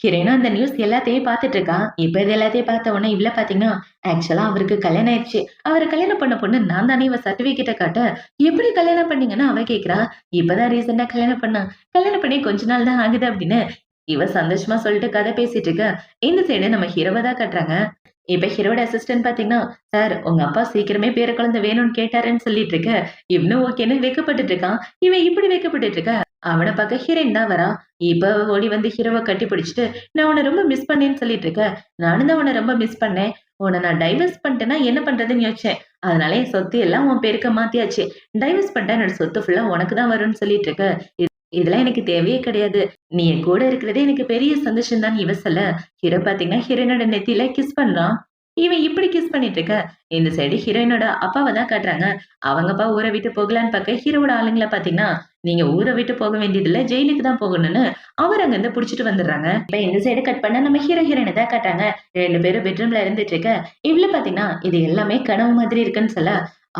ஹீரோயினும் அந்த நியூஸ் எல்லாத்தையும் பார்த்துட்டு இருக்கா. இப்ப இது எல்லாத்தையும் பார்த்த உடனே இவள பாத்தீங்கன்னா, ஆக்சுவலா அவருக்கு கல்யாணம் ஆயிடுச்சு. அவர கல்யாணம் பண்ண பொண்ணு நான் தானே இவ சர்டிபிகேட்ட காட்ட, "எப்படி கல்யாணம் பண்ணீங்கன்னு?" அவ கேட்கிறா. "இப்பதான் ரீசென்ட்டா கல்யாணம் பண்ணேன். கல்யாணம் பண்ணி கொஞ்ச நாள் தான் ஆகுது" அப்படின்னு இவ சந்தோஷமா சொல்லிட்டு கதை பேசிட்டு இருக்க. இந்த சைடு நம்ம ஹீரோவ தான் காட்டுறாங்க. இப்ப ஹீரோட அசிஸ்டன்ட் பாத்தீங்கன்னா, "சார் உங்க அப்பா சீக்கிரமே பேர குழந்தை வேணும்னு கேட்டாருன்னு" சொல்லிட்டு இருக்க. இவனும் ஓகேன்னு வெட்கப்பட்டுட்டு இருக்கான். இவன் இப்படி வெட்கப்பட்டுட்டு இருக்க. அவன பாக்க ஹீரோயின் தான் வரா. இப்ப ஓடி வந்து ஹீரோவ கட்டி பிடிச்சுட்டு, "நான் உன்ன ரொம்ப மிஸ் பண்ணேன்னு" சொல்லிட்டு இருக்க. "நானும் தான் உன்ன ரொம்ப மிஸ் பண்ணேன். உன்னை நான் டைவர்ஸ் பண்ணிட்டேன்னா என்ன பண்றதுன்னு யோசிச்சேன். அதனால என் சொத்து எல்லாம் உன் பேருக்கு மாத்தியாச்சு. டைவர்ஸ் பண்ணிட்டா என்னோட சொத்து ஃபுல்லா உனக்கு தான் வரும்னு சொல்லிட்டு இருக்க. இதெல்லாம் எனக்கு தேவையே கிடையாது. நீ என் கூட இருக்கிறதே எனக்கு பெரிய சந்தோஷம் தான் இவ சொல்ல. ஹீரோ பாத்தீங்கன்னா ஹீரோயினோட நெத்தியில கிஸ் பண்றான். இவன் இப்படி கிஸ் பண்ணிட்டு இருக்க. இந்த சைடு ஹீரோயினோட அப்பாவ தான் காட்டுறாங்க. அவங்க அப்பா ஊர விட்டு போகலான்னு பாக்க ஹீரோவோட ஆளுங்கள பாத்தீங்கன்னா, நீங்க ஊர விட்டு போக வேண்டியதில்ல ஜெயிலுக்கு தான் போகணும்னு அவர் அங்கிருந்து புடிச்சிட்டு வந்துடுறாங்க. இப்ப இந்த சைடு கட் பண்ணா நம்ம ஹீரோ ஹீரோயின தான் காட்டுறாங்க. 2 பேரும் பெட்ரூம்ல இருந்துட்டு இருக்க. இவ்ள பாத்தீங்கன்னா, இது எல்லாமே கனவு மாதிரி இருக்குன்னு சொல்ல,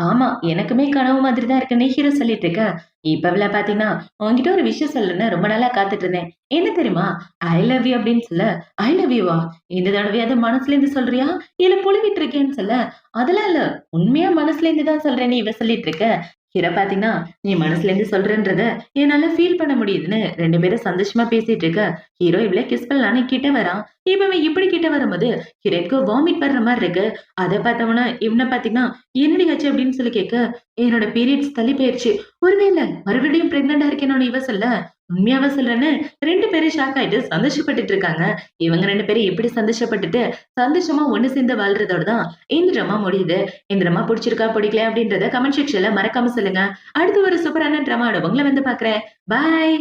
ஆமா எனக்குமே கனவு மாதிரி தான் இருக்குன்னு ஹீரோ சொல்லிட்டு இருக்க. இப்ப இவள பாத்தீங்கன்னா, உன்கிட்ட ஒரு விஷயம் சொல்லணும்னு ரொம்ப நாளா காத்துட்டு இருந்தேன். என்ன தெரியுமா? ஐ லவ் யூ அப்படின்னு சொல்ல, ஐ லவ் யூவா? இந்த தடவையாவது மனசுல இருந்து சொல்றியா? இல்ல புழுவிட்டு இருக்கேன்னு சொல்ல, அதெல்லாம் இல்ல. உண்மையா மனசுல இருந்து தான் சொல்றேன்னு இவ சொல்லிட்டு இருக்க. ஹீரோ பாத்தீங்கன்னா, நீ மனசுல இருந்து சொல்றேன்றத என்னால ஃபீல் பண்ண முடியுதுன்னு 2 பேரும் சந்தோஷமா பேசிட்டு இருக்க. ஹீரோ இவள கிஸ் பண்ணலான்னு கிட்ட வரான். இவன் இப்படி கிட்ட வரும்போது ஹீரோயினுக்கு வாமிட் வர்ற மாதிரி இருக்கு. அத பார்த்தவன இவன பாத்தீங்கன்னா, என்னடி ஆச்சு அப்படின்னு சொல்லி கேட்க, என்னோட பீரியட்ஸ் தள்ளி போயிருச்சு. ஒருவேளை மறுபடியும் பிரெக்னன்ட்டா இருக்கேனோன்னு இவ சொல்ல, உண்மையாவா சொல்றேன்னு 2 பேரும் ஷாக் ஆயிட்டு சந்தோஷப்பட்டுட்டு இருக்காங்க. இவங்க 2 பேரும் இப்படி சந்தோஷப்பட்டுட்டு, சந்தோஷமா ஒண்ணு சேர்ந்து வாழ்றதோட தான் இந்த ட்ராமா முடியுது. இந்த ட்ராமா புடிச்சிருக்கா, பிடிக்கல அப்படின்றத கமெண்ட் செக்ஷன்ல மறக்காம சொல்லுங்க. அடுத்து ஒரு சூப்பரான ட்ராமாவோட உங்கள வந்து பாக்குறேன். பாய்.